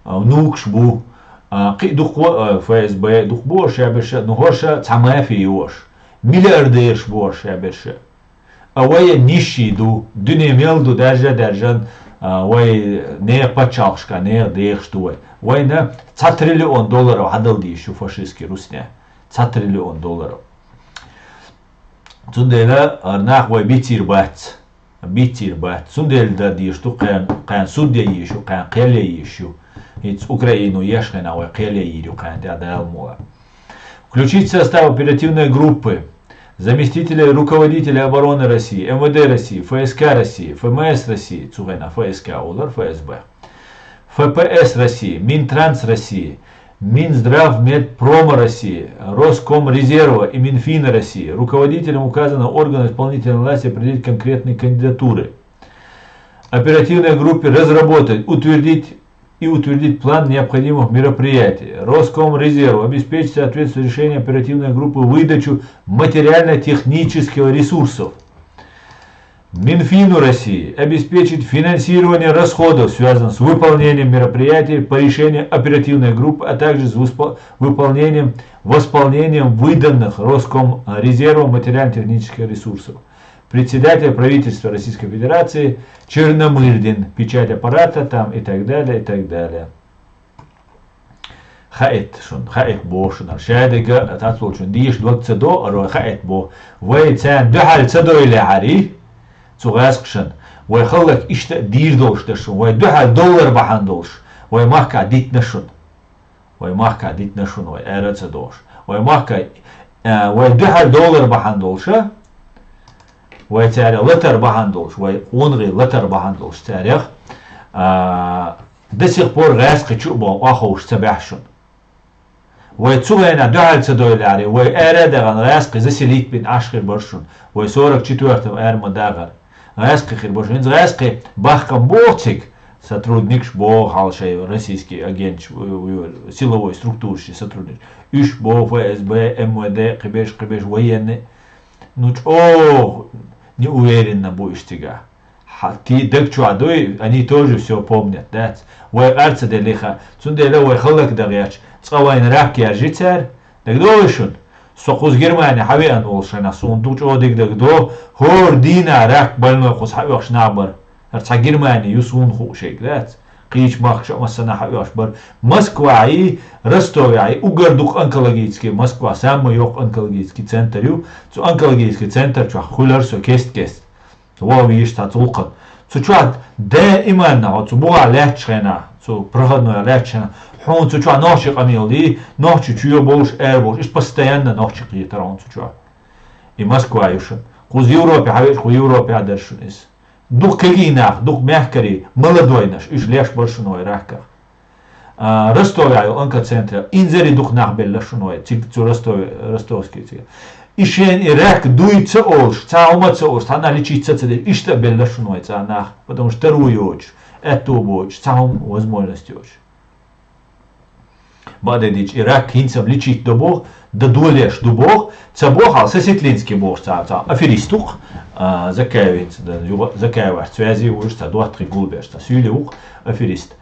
[SPEAKER 1] нукшбу, ки духо ФСБ, духбо шабеша, нухоша цамафиёш. Миллиардерш бо шабеша. Вай нищий ду, дунемелду держан, вай не пачалшка, не дехштуй. Вай на $1 триллион хадал дишу фашистский русня. $1 триллион. Сундела арнах вай битир бат. Сундел да дишту кан судья ишу, кан келе ишу. Из Украину ешхена вай келе ирю кан дадалмуа. Включить в состав оперативной группы заместителей руководителя обороны России, МВД России, ФСК России, ФМС России, Цугайна ФСК, Олар ФСБ, ФПС России, Минтранс России, Минздравмедпрома России, Роскомрезерва и Минфина России. Руководителям указанного органа исполнительной власти определить конкретные кандидатуры. Оперативной группе разработать, утвердить план необходимых мероприятий. Роскомрезерву обеспечить соответствие решения оперативной группы выдачу материально-технических ресурсов. Минфину России обеспечить финансирование расходов, связанных с выполнением мероприятий по решению оперативной группы, а также с восполнением выданных Роскомрезервом материально-технических ресурсов. Председатель правительства Российской Федерации Черномырдин, печать аппарата там и так далее, и так далее. Хаэт бошунар. Шайдега татулчун диш 20 до, аро хаэт бо. Вай цан духаль цадо или хари. Цугаскшан. Вай халлак ишта дир долшташун. Вай духаль $1 бахан долш. Вай махка дит нашун. Вай эра цадош. Вай духаль $1 бахан долша. Way царя латер бахандолш, way онры латер бахандолш царях. До сих пор гайск чубо ахош цабяшун. Way цугайна дуальца дойлари, way эредаган гайск заселит бин ашхир баршун. Way 44-м эрмадагар. Гайск хир баршун. Гайск бахкам бортик. Сотрудник ШБО, халшей, российский агент, силовой структурный сотрудник. ЮШБО, ФСБ, МВД, кибеш, военный. Ну чё, не уверенно будешь тяга. Ти дек чуадой, они тоже все помнят, да? Вой арца делиха, цунделе вой халак дагяч, цавайн рак я житер, так довышун. Сокуз Германия хавиан волшена, сундуч одик дек до, хор дина рак больной хус хавиаш набар. Арца Германия юсун хушек, да? Қич махша масана хавиаш бар. Москва и Ростов и угардук онкологический, Москва самый yok онкологический центр ю, цу онкологический центр чу хулар со кест. Во виш та цулкан. Цу чуат де иманна, цу буга лечена, цу проходная лечена. Хун цу чуа ночи камилди, ночи чуё болш эрбош, иш постоянно ночи киетарон цу чуа. И Москва юшен. Хуз Европе хавиш, ху Европе адершунис. Дух кагинах, дух мягкари, молодой наш, иш леш баршуной рахках. Ростовяю онкоцентра, инзери дух нахбелла шуной, цу ростовский цик. Ишен и рак дуется олш, цауматься олш, она лечится цедет, ишта белла шуной цанах, потому что вторую очь, эту очь, цаум возможности очь. Бадедич и рак хинцам лечить до бог, да дуэлеш до бог, ца бог, ал сосетлинский бог, ца аферистух, закаивается, закаиваешь, связи уж, ца дуатри гулбеш, ца сюлеух, аферист.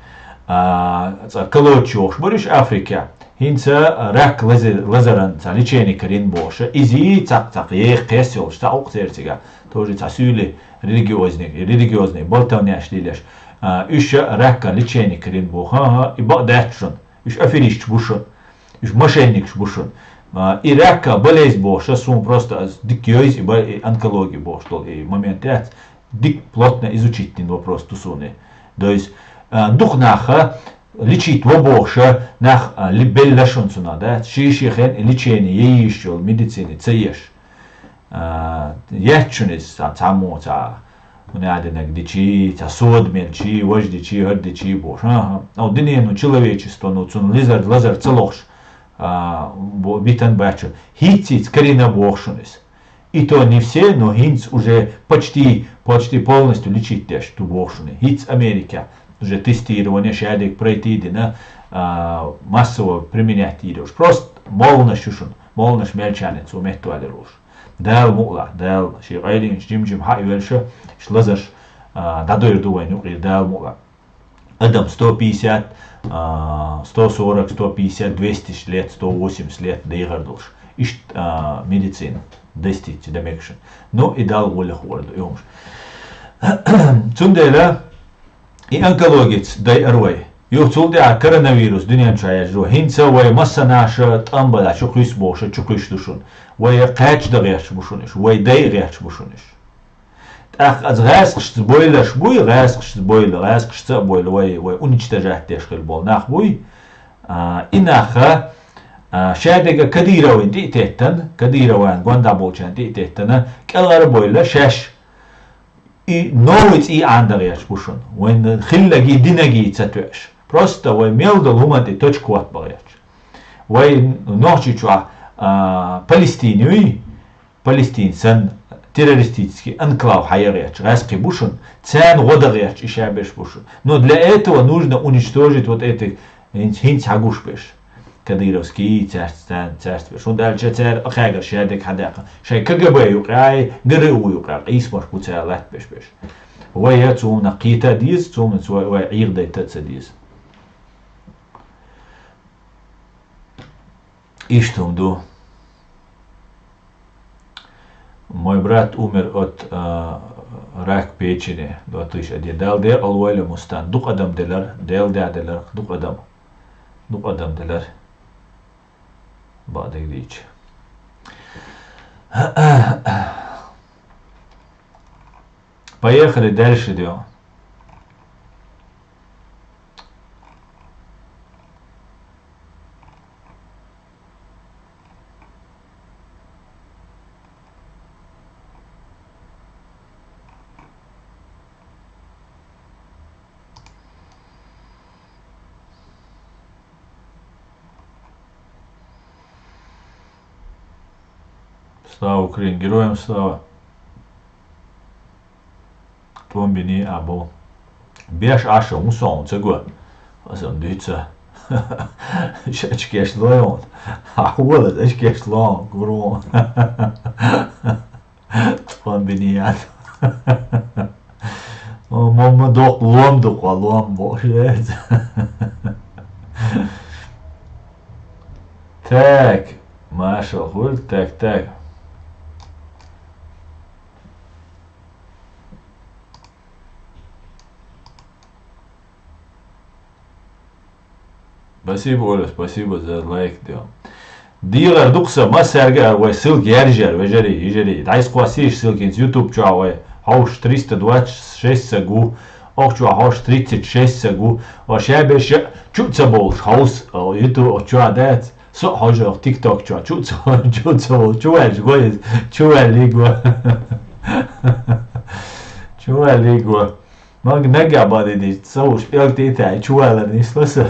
[SPEAKER 1] Колочух, бориш Африка, хинца рак лазаран, ца лечение карин боша, изи цак ех кесел, шта уктертига, тоже ца сюли религиозный, болтовняш лилеш, еще рака лечение карин боха, и бадетшун. Иш аферист бушон, иш мошенник бушон. И рака болезнь боша, сум просто дикьёйз и онкология бош, и момент дик плотно изучительный вопрос тусуны. То есть дух наха лечить во боша нах либеллашон сюна, да, шишихен лечение еишел медицины цееш. Ячунис цамо ца Уняденек дичи, ца содмел чи, вож дичи, хар дичи бош. Одинену человечество, ну цун лазар целош, битан бачу. Хитциц карина бошунис. И то не все, но хинц уже почти полностью лечить деш ту бошуны. Хитц Америка уже тестирование шадик пройти на массово применять идешь. Просто молно шушун, молно шмельчанец умеет туалируш. Дал мула, дал шиғайлин жим хай верша, шлазаш дадойр дуай нуқир дал мула. Адам 150, 140, 150, 200 лет, 180 лет дейгардуш. Ишт медицина, достичь демекшн. Ну и дал воля хорду юмш. Цундела и онкологец дай арвай. Юхцулда коронавирус дуньян чая жо. Хинца вай масса наша тамбала чукрис боша чукрис душун. Вай кач дагяч бушуниш. Вай дай гяч бушуниш. Ах аз гаск бойлаш буй, гаск бойл вай уничтожать тешкел бол нах буй. Инаха шадега кадировин дитеттан, кадирован гванда болчан дитеттана келар бойла шаш. И новиц и андагяч бушун. Вай хиллаги динаги цатуаш. Просто вай мелдал умати точку отбагяч. Вай ночи чуа Палестинию, палестинцан террористический анклав хайягач, раски бушун, цен водagaч и шабеш бушун. Но для этого нужно уничтожить вот эти хинц хагушбеш. Кадыровский царстве. Он дальше царь ахагар шадек хадака. Шай КГБ юкай, ГРУ юкай, исмаш буца латбеш беш. Вай я цумна кита диз, цумна вай ирдай таца диз. И что мду? Мой брат умер от рак печени. 2001. Дал де алвайля мустан. Дук адам делар, дел делар, дук адам делар. Бадек дич. Поехали дальше, идем. Слава Украине, героям слава. Tuombini abo. Biež aša un cego. Asam dica. Ačkieši leon. Ahola, ačkieši leon. Gurun. Tuombini ado. Mamma dok lom dok wa lom boşet. Так, Маша, хуль, так. Спасибо, Оля, спасибо за лайк. Дилер дукса масерга, ой, ссылки яржер, вежери. Дай сquasишь ссылки с YouTube, чё, ой, хауш 326 сегу, ох, чё, хауш 36 сегу, ой, шебеш, чуца бол, хаус, YouTube, чё, дец, со, хауш, TikTok, чё, чуца бол, чуэль, гой, чуэль, лигва. Чуэль, лигва. Mag negabadīdīt savu spēltītāju čuvēlēni izlasa.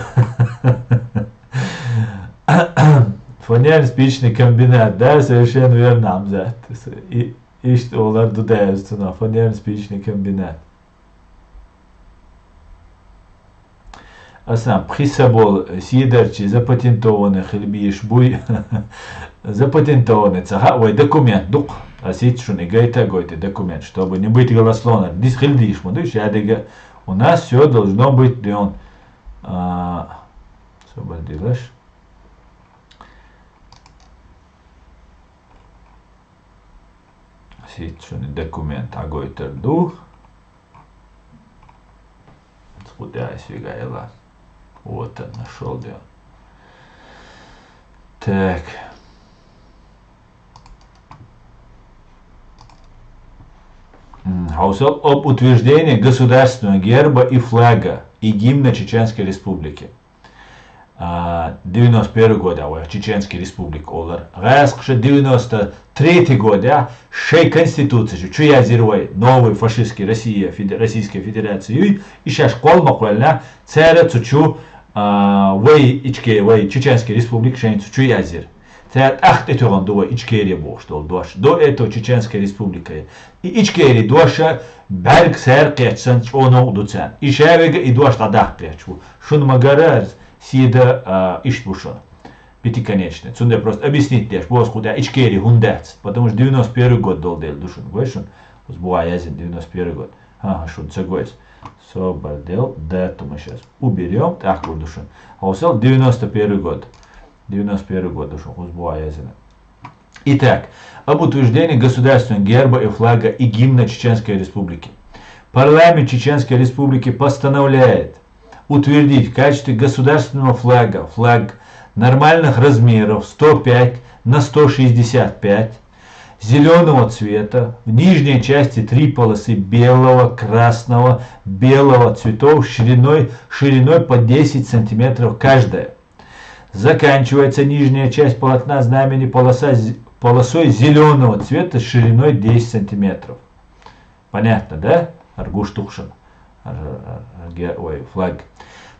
[SPEAKER 1] Фанерно-спичный комбинат, да, совершенно верно, Амзат. И что, олар дудаются на фанерно-спичный комбинат. Асам, присабол сидерчи запатентованный хлебиш буй. Запатентованный цага, ой, документ, дук. Осечный гайта гойте документ, чтобы не быть голословным. Дисхильдиш, у нас все должно быть, где он освободилась. Осечный документ, а гойте дух. Куда я свигайла? Вот он нашел, где он. Так. Хаусел об утверждении государственного герба и флага и гимна Чеченской Республики. 91 год, Чеченской Республики, олар. Гайскше 93 год, шей конституции, чуя зервой новой фашистской Российской Федерации, и сейчас школ макуэльна, царя цучу, вей ичке, вей Чеченской Республики, шейн чуя зер. Царь ахтетоган дуа ичкери боштол дош. До этого Чеченская Республика. И ичкери доша берг сэр кечсан чоно дуцан. И шевега и дош тадах кечу. Шун магараз сида иштбушон. Пятиконечный. Цунде просто объяснить тебе, что куда ичкери хундец. Потому что 91 год долдел душун. Гойшун. Узбуа язин 91 год. Ага, шун цегойс. Собардел. Да, то мы сейчас уберем. Так, душун. А усел 91 год. 91 год дошел, Узбуа Язина. Итак, об утверждении государственного герба и флага и гимна Чеченской Республики. Парламент Чеченской Республики постановляет утвердить в качестве государственного флага флаг нормальных размеров 105 на 165 зеленого цвета, в нижней части 3 полосы белого, красного, белого цветов шириной по 10 сантиметров каждая. Заканчивается нижняя часть полотна знамени полосой зеленого цвета с шириной 10 сантиметров. Понятно, да? Аргуш тухшин. Ой, флаг.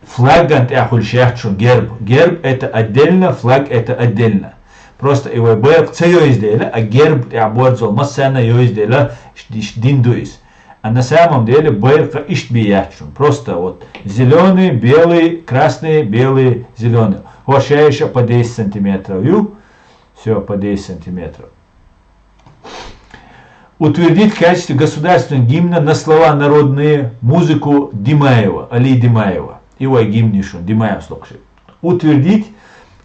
[SPEAKER 1] Флаг антиахульшахчун герб. Герб это отдельно, флаг это отдельно. Просто его бэрк цеё изделия, а герб аборзол массана ё изделия диндуис. А на самом деле бэрка иштбиячун. Просто вот зеленый, белый, красный, белый, зеленый. Вообще еще по 10 сантиметров. Все по 10 сантиметров. Утвердить в качестве государственного гимна на слова народные музыку Димаева, Али Димаева. Его гимнишун, Димаев слушай. Утвердить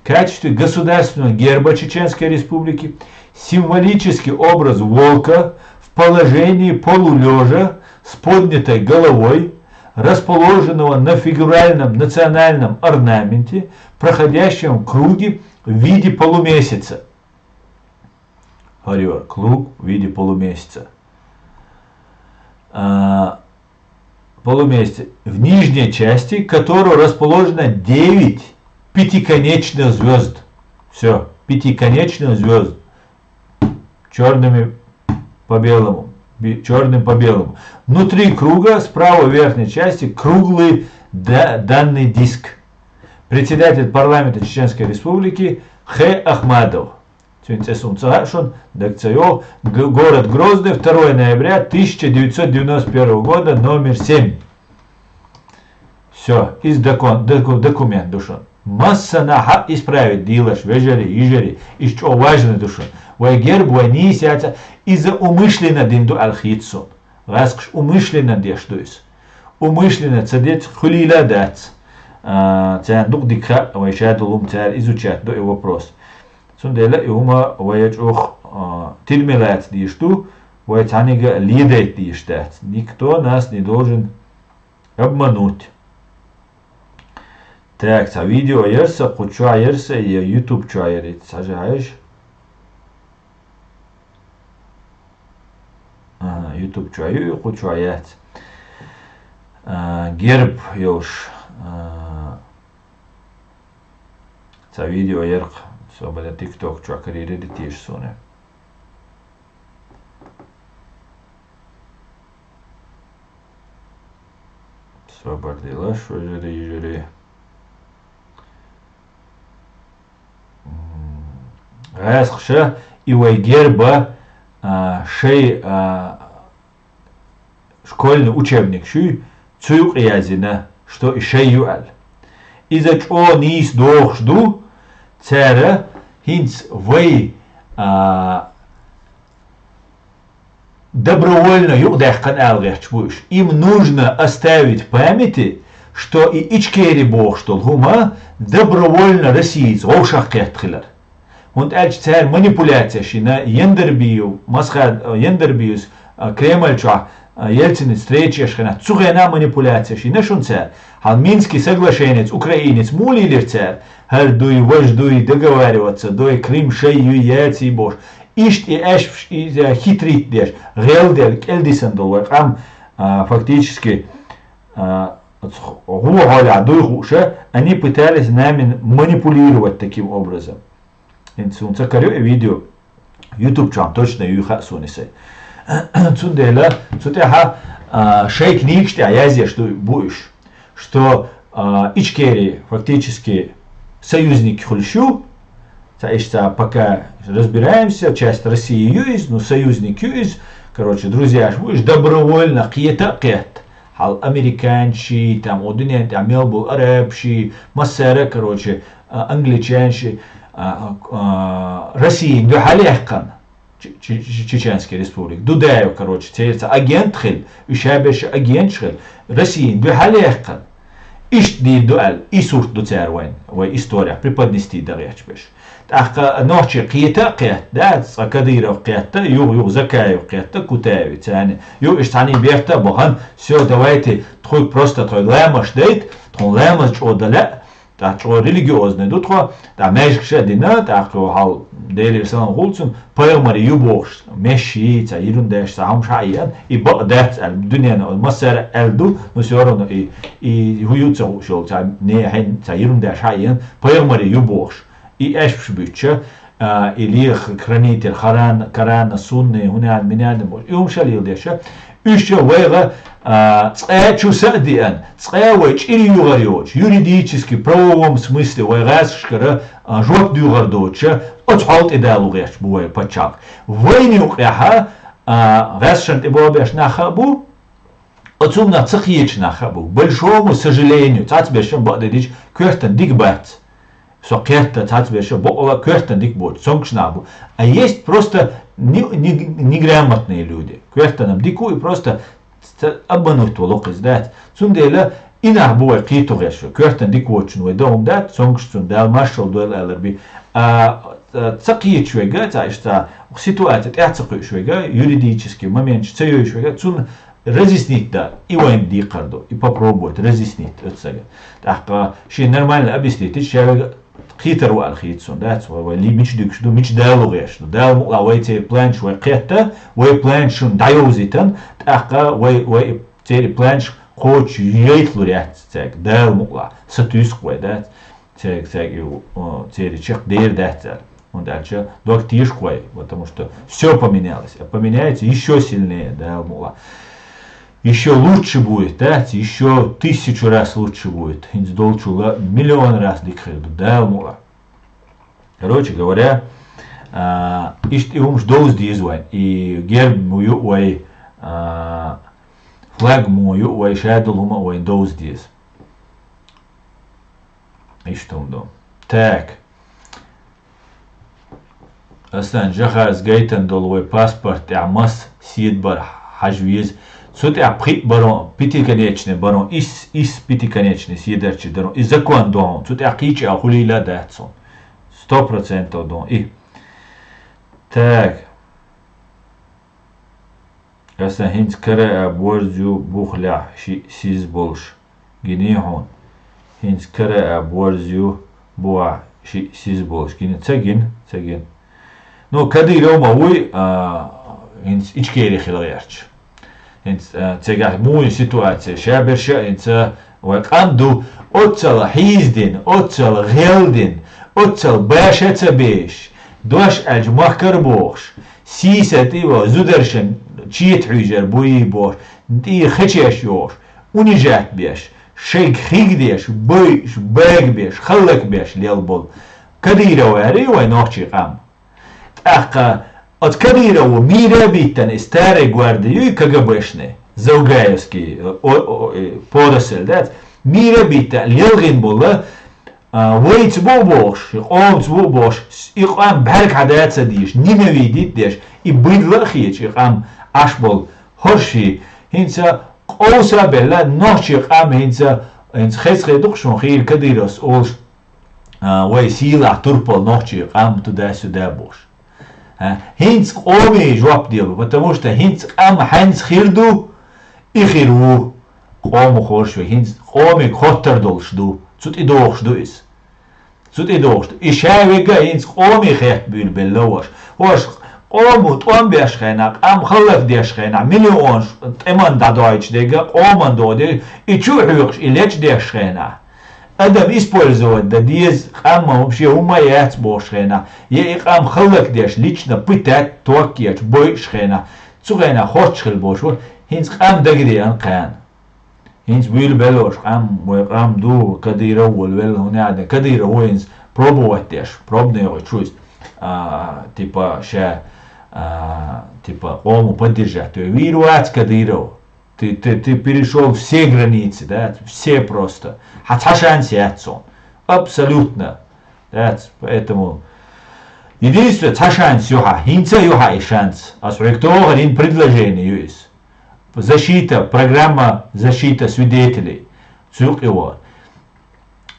[SPEAKER 1] в качестве государственного герба Чеченской Республики символический образ волка в положении полулежа с поднятой головой, расположенного на фигуральном национальном орнаменте, проходящем в круге в виде полумесяца. Говорю, круг в виде полумесяца. Полумесяц, в нижней части которого расположено 9 пятиконечных звезд. Все, пятиконечных звезд. Черными по белому. Черным по белому. Внутри круга, справа верхней части, круглый данный диск. Председатель парламента Чеченской Республики Х. Ахмадов. Город Грозный, 2 ноября 1991 года, номер 7. Все, из документ душон. Масса наха исправить дилаш, вежери, ижери, из чего важно душон. Вайгер буани сяца из-за умышленно динду алхитсон. Раскш умышленно дештуис. Умышленно цадет хулила дать. Дух дикха, вайшадулум царь изучать до и вопрос. Сундела и ума вайчух тильмилат дишту, вайцанига лидает диштат. Никто нас не должен обмануть. Так, це видео yerse, kuçuğa yerse ya YouTube çuğa yerit. Sacayış. YouTube çuğa yu kuçuğa yet. Gerb yoş. Це видео yerk. Собаля TikTok çuğa kariyeri ditiş sonra. Собардила şu jüri. Гайсхша и вайгерба шей школьный учебник шуй цуюк язина, что и шей юаль. Из-за чего нис дохжду цера хинц вай добровольно юдахкан алгахчбуш. Им нужно оставить в памяти, что и ичкери бог что лгума добровольно россиец вошахкетхилер. Und elçiler manipülasyasına yenderbiyu, maskar yenderbiyus Кремльча Ельцин встречешхана цугена манипуляцияшина шунцер. Хал Минский соглашенец украинец мулилерцер. Хал дуй вождуй договариваться, дуй Крым шею яйци бош. Ишт и эш хитрит деш. Гелдер келдисен доллар. Фактически они пытались нами манипулировать таким образом. Инсунца карю видео YouTube чам точно юха сунисе. Цундела цутеха шейк никште аязе что будешь, что ичкери фактически союзники хульшу. Пока разбираемся, часть России юиз, но союзник юиз, короче, друзья, будешь добровольно киета кет. Хал американчи, там одуня, там мелбул арабчи, массера, короче, англичанчи. России духалехкан Чеченской республики дудаю короче теется агент хил ушабеш агент хил России духалехкан ишт ди дуал исурт дуцервайн вай история преподнести даречбеш так ночи кита кет да сакадиров кета юг закаев кета кутаеви тяне юг иштани берта бохан все давайте твой просто твой лемаш дейт твой лемаш одала так что религиозный дутхо да мешкше дина так что хал дели сан гулцун поймари юбош меши та ирундеш сам шайян и бадат ал дуня масар алду но все равно и хуются шол та не хен та ирундеш шайян поймари юбош и эшбүче или хранитель Корана сунны хуна минад и умшалил деше еще вега чусадиан цэвэч или югарёч юридически правовом смысле вегасшкара жоп дюгардоча отхалт идалугеш буе пачак войню яха гасшант ибобеш нахабу отсумна цхиеч нахабу большому сожалению цацбешем бадедич кёртен дигбат сокерта цацбеше бола кёртен дигбот сонгшнабу а есть просто неграмотные люди кёртенам дику и просто обмануть толок издать. Цундела инах буе китогеш. Кёртен диквочн ведом дат сонгштун дал маршал дуэл элерби. Цакиет швега, цаишта ситуация тяцакой швега юридически момент цею швега цун разъяснить да и воем дикардо и попробовать разъяснить это сега. Так ши нормально объяснить, человек خيتر والخيتسون دات واللي مش دكشدو مش دالوغيش دال مقلا ويتي بلانش وقيتا وي بلانشون دايوزيتن تاقا وي تيري بلانش خوش ييتلو ريات تاك دال مقلا ستوسق وي دات تاك يو تيري чек дер дат он дальше доктиш кой потому что все поменялось а поменяется еще сильнее дал мула еще лучше будет, да, еще 1000 раз лучше будет. Индолчула миллион раз дикхеду, да, мула. Короче говоря, Isto uns 12 dias, ué, e gerb moju, ué, flag moju, ué, schedule uma, ué, em 12 dias. Isto do. Tak. Aslan, jahaz gaitan dol, ué, passport, mas sied bar hajviz. Sut prit baron, piti konečne, baron, piti konečne, siederči, daron, i zakon don, sut kiči, a hulila datson. 100% don, i. Tak. Aslan, hints kare borzu bukhla, siz bolsh. Ginihon. Hints kare borzu boa, siz bolsh. Gini, цагин. No, kadi Roma, uj, hints ichkeri khilayarch. Hints цагах муй ситуация, шаберша, hints وقامدو أتصل حيزدين أتصل غيلدين أتصل باشا بيش دوش أجمع كربوش سيسة تيوا زودرشن تشيت حجر بوي بوش نتي خشيش يوش ونجات بيش شيك خيق ديش بيش باق بيش خلق بيش ليلبول كديرة واري وينوخشي قام تأخا أتكديرة وميرا بيتن استاري غوارديو كغبشني زوجايوسكي بودسل دات ميرا بيتا ليلغين بولا ويت بوبوش يقوم بوبوش يقام بحرك عدات سديش نينوي ديت ديش يبيد لخيش يقام أشبول هرشي هنسا قوسا بلا نوش يقام هنسا خيس خيدوخشون خير كديروس أولش وي سيلا تربل نوش يقام تداسو دابوش هنس قومي جواب ديالو потому что هنس قام حنس خيردو إخيرو قوم خورشوي هنس قومي خطر دولشدو سوت إدوخشدو إس سوت إدوخشدو إشاويقا هنس قومي خيح باللوش هوش قومو طوام بيش خينا قام خلف ديش خينا مليونش تمن دا دويتش ديگا قومن دو دي إچو حيوخش إليش ديش خينا أدم إسبولزوت دا ديز قام مبشي هما يات بوش خينا يقام خلق ديش ليچنا بيتات توكيش بويش خينا تسو خينا خوش خل بوشور هنس قام دقري أن قان هنس بيل بلوش قام دو كديرو والبل هنا عدن كديرو هو هنس пробовать ديش пробный его чувств типа ша типа ому поддержать то вируать кадиро ты перешел все границы, да, все просто хаташан сятсон абсолютно, да, поэтому единственное ташан сюха хинца юха и шанс а спроектовал один предложение есть защита программа защита свидетелей цук его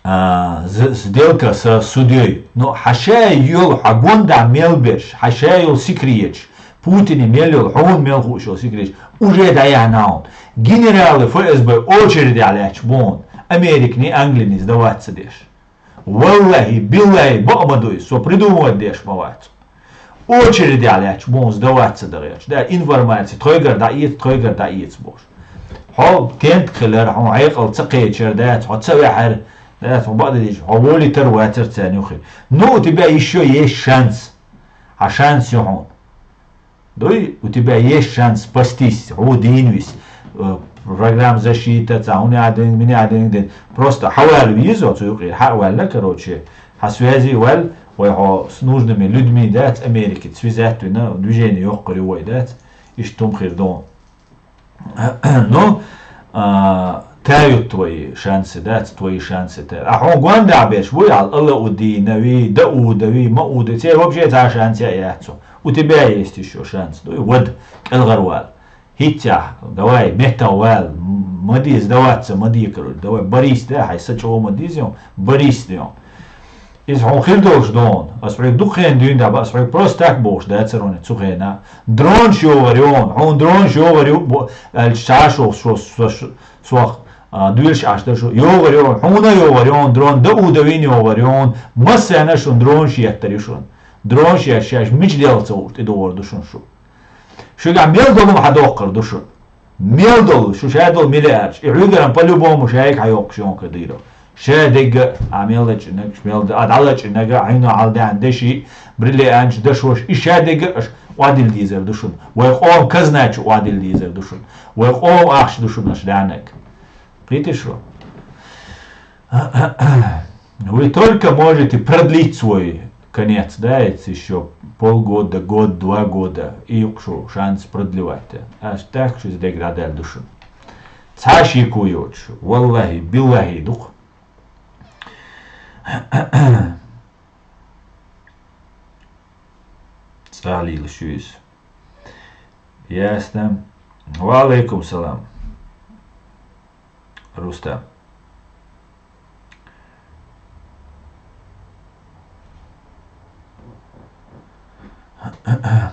[SPEAKER 1] сделка с судьей, но хашай юл хагонда мелбеш, хашай юл секречь, Путин мелил, он мел хушил секречь, уже даянаун. Генералы ФСБ очереди аляч бон, Америк не Англия не сдаваться деш. Валлахи, биллахи, бамадуй, со придумывать деш мавать. Очереди аляч бон сдаваться деш, да информация, тройгар да иец бош. Хол тент киллер, хом айқал цакейчер дат, хот хар. Да, свобода лишь. Оволи терватер ценюхи. Но у тебя еще есть шанс. А шанс он. Да, у тебя есть шанс спастись. Удинвись. Программ защиты. Меня один. Просто хавал визу. Хавал, короче. Связи вал. С нужными людьми, да, с Америки. Связать, движение йохкаревой, да. И что там хирдон. Но تايو توي شانس دات توي شانس تا احو قوان دعبش وي على الله ودي نوي دقو دوي مقود تي وبشي تا شانس ياتسو وتباع يستشو شانس دوي ود الغروال هيتيا دواي مهتوال مديز دواتس مديكرو دواي بريس دا حيسچو مديزيون بريس ديون is hon khildosh don asprek dukhen din da asprek prostak bosh da tserone tsukhena dron shovarion hon dron shovariu al shasho so duel shashda sho yovarion hona yovarion dron da udavin yovarion masana shon dron shiyattari shon dron shiyash mich deltsa urt edor dushun shu shuga mel dolum hadoqar dushun mel dol shu shadol milyard iugaran по-любому shayk hayok shon kadiro شادق عملت انك شمال عدلت انك عينه على عنده شيء بريلي انش دشوش اشادق وادل ديزر دشون ويقوم كزناч وادل ديزر دشون ويقوم اخش دشون اشدانك видите что вы только можете продлить свой конец дается еще полгода, год, 2 года, и шанс продлевать. Аж так, что деградаль душу. Цаши куёч, валлахи, биллахи, дух. Цалил шуис. Ясно. Ва алейкум салам. Рустам.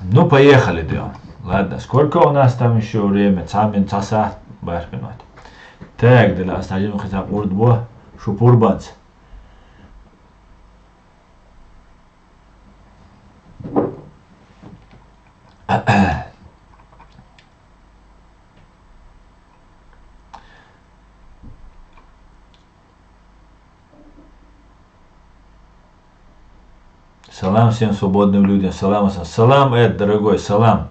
[SPEAKER 1] Ну, поехали, да. Ладно, сколько у нас там еще время? Цамин часа, баш минут. Так, да, оставим хотя бы урдбо, шупурбанц. Салам всем свободным людям. Салам. Салам, Эд, дорогой, салам.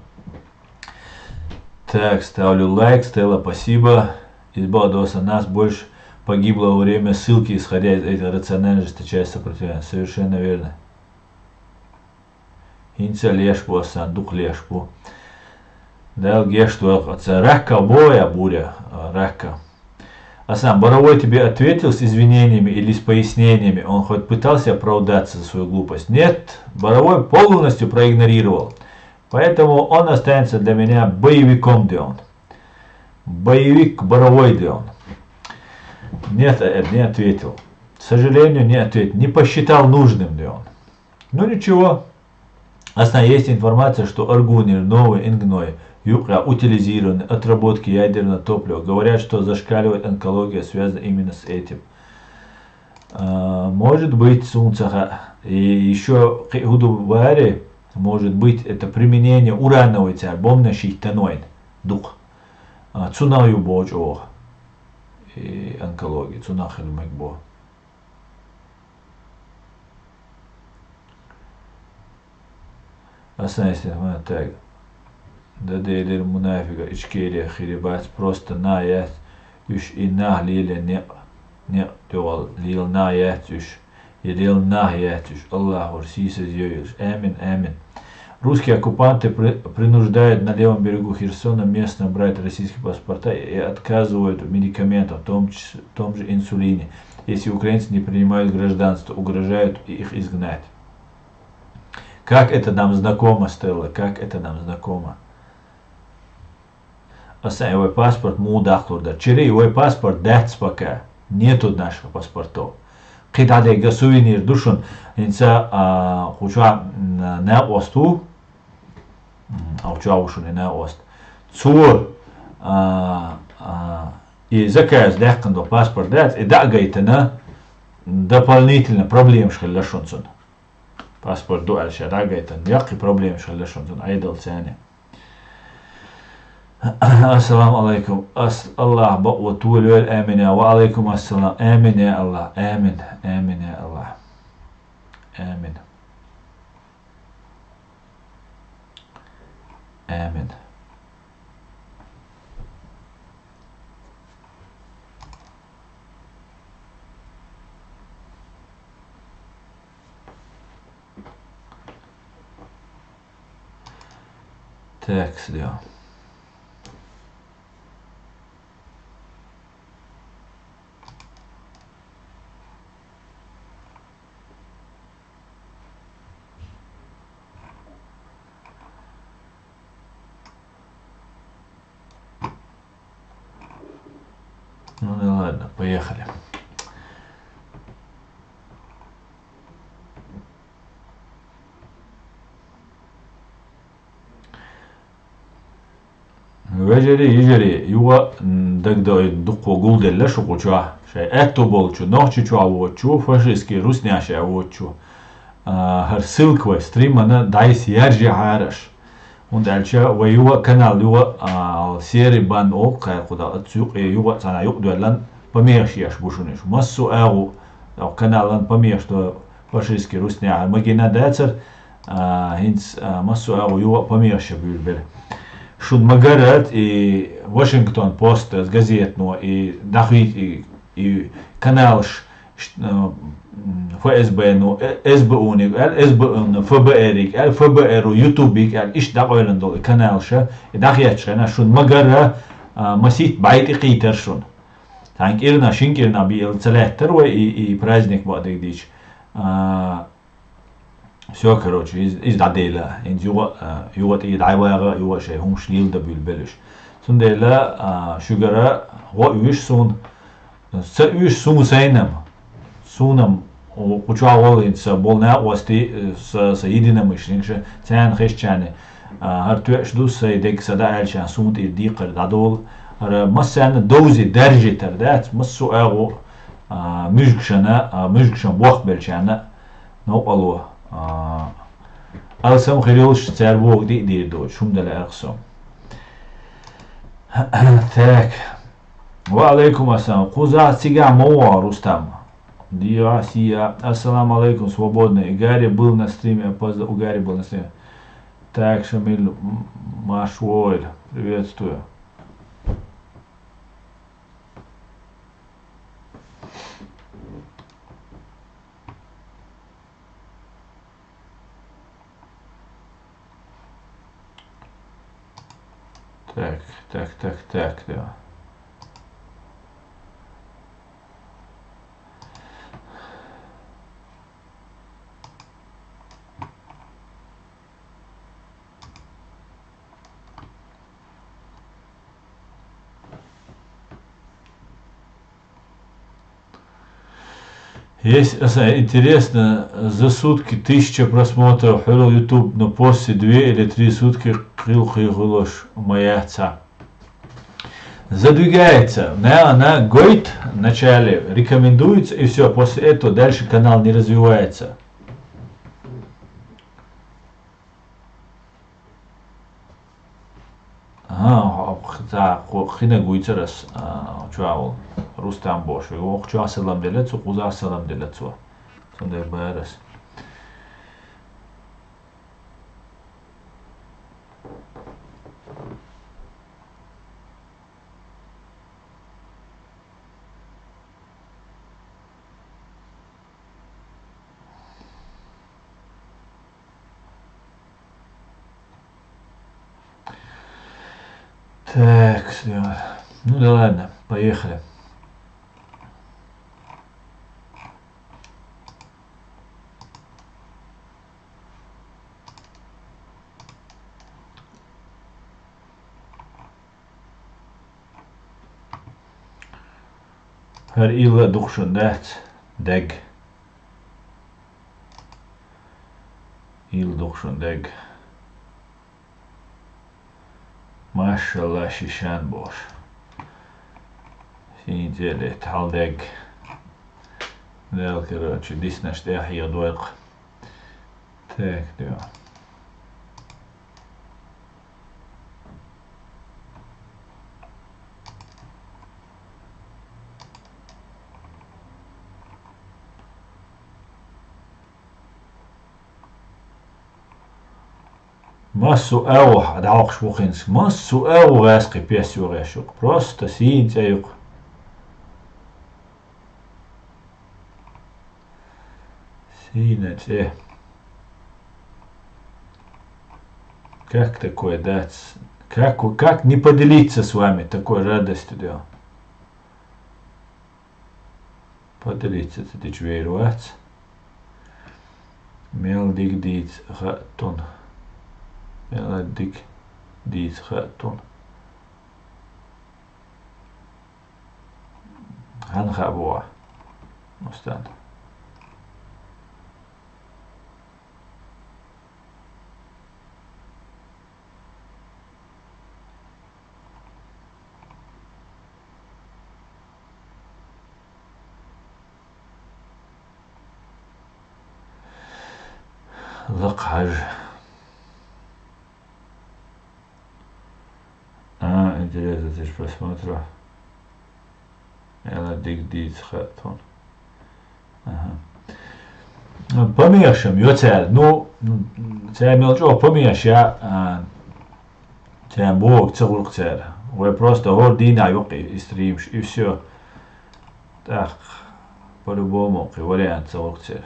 [SPEAKER 1] Так, ставлю лайк. Стелла, спасибо. Избалдоса нас больше погибло во время ссылки, исходя из этих рационально жесточайших сопротивления. Совершенно верно. Инца лешпу, сандук лешпу. Дал гешту, отца рака боя, буря, рака. А сам Боровой тебе ответил с извинениями или с пояснениями? Он хоть пытался оправдаться за свою глупость? Нет, Боровой полностью проигнорировал. Поэтому он останется для меня боевиком, где он. Боевик Боровой, где он. Нет, не ответил. К сожалению, не ответил. Не посчитал нужным, где он. Ну ничего. Основная есть информация, что Аргунир, Новый, Ингной, Юкра утилизированы, отработки ядерного топлива. Говорят, что зашкаливает онкология, связана именно с этим. Может быть, Сунцаха. И еще Худубари, может быть, это применение урановой царь, бомна шихтаноид, дух. Цунаю бочо. И онкология, цунахил мэкбо. Основная так. Да дейдер мунафига ичкерия хирибат просто на ят юш и на лиле не тёл лил на ят юш и лил на ят юш Аллах урсиса зьёюш. Амин. Русские оккупанты принуждают на левом берегу Херсона местных брать российские паспорта и отказывают медикаментов, в том же инсулине. Если украинцы не принимают гражданство, угрожают их изгнать. Как это нам знакомо, Стелла, как это нам знакомо. Его паспорт мудахлурда. Через его паспорт дать пока. Нету наших паспортов. Кидадега сувенир душун. Инца хуча на осту. Хуча ушун на ост. Цур и заказ дахкандо паспорт дать. И дагайтана дополнительно проблем шхалашунцун. Паспорт дуаль шадагайтан. Яки проблем шхалашунцун. Айдал цяне. Ассаламу алейкум. Аллах ба'ватулю амин я. Ва алейкум ассалам. Амин я Аллах. Амин. Амин я Аллах. Амин. Амин. Так, сюда. Ну да ладно, поехали. Ежели юга дагда дукко гулделла шукуча, шай этто болчу, нохчичу авочу, фашистский русняши авочу. Харсылквай стримана дайс яржи хараш. Und alcha wa yuwa kanal yuwa seri ban o kay kuda atsuk yuwa sana yuk dualan pamiyash yash bushunish massu agu kanalan pamiyash to фашистский русня магина дацер хинц массу аgu yuwa pamiyash bülbel шун магарат и Вашингтон пост с газетного и дахвит и канал ФСБ-ну, СБУ-ник, СБУ-ну, ФБР-ик, ФБР-у, YouTube-ик, иш дaqoylun dol kanalsha, daqyachgana shun magara масит байти qiter shun. Tank irna shinkirna bi ilцелехтер и праздник бадик дич. Все, короче, из дадела, инз югат и дайвага юга шей хум шлил да билбелиш. Сун дела шугара ва уиш сун са уиш сун сайнам сунам учавал инс болна васти с единомышленникше цян хешчане هر توش دوست دیگه صدا علشان سوت دیگر دادول هر مثلا دوزی درجه تردات مسو اغو مشكشنا وقت بلشانه نقلوا alsam خيريلش تربوك دي دو شوم دل اقسم так وعليكم السلام قوزا сига мова Рустам Диасия ассаламу алейкум свободный Гарри был на стриме опоздал у Гарри был на стриме. Так, Шамиль Машуэль, приветствую. Так, да. Есть, интересно, за сутки 1000 просмотров, херл YouTube, но после 2 или 3 сутки хилхилош маяца. Задвигается, на гойд в начале рекомендуется и все, после этого дальше канал не развивается. خیلی گویتر است چوال روستم باشه و چوال سلام دلت و قوزا سلام دلت و سنده باید است Так, ну да ладно, поехали. Her illa duxundat deg. Il duxundeg. Машалла шишан бош. Синтеле талдег. Дел, короче, дис наш я дуэк. Так, да. Массу эу, да ох швухинск. Массу эу гаски песю решук. Просто синтеюк. Синете. Как такое дать? Как не поделиться с вами такой радостью? Да? Поделиться это дичвейруать. Мелдик дит хатун. Мелдик дит хатун. Ханхабуа. Мустан. Лакхаж. Интересно, ты же просмотрел. Мелдик дит хатун. Помешам, йоцер, ну, це мелчо помеша, це бог целук цер. Вы просто гордина юки и стримш, и все. Так, по-любому вариант аукцер.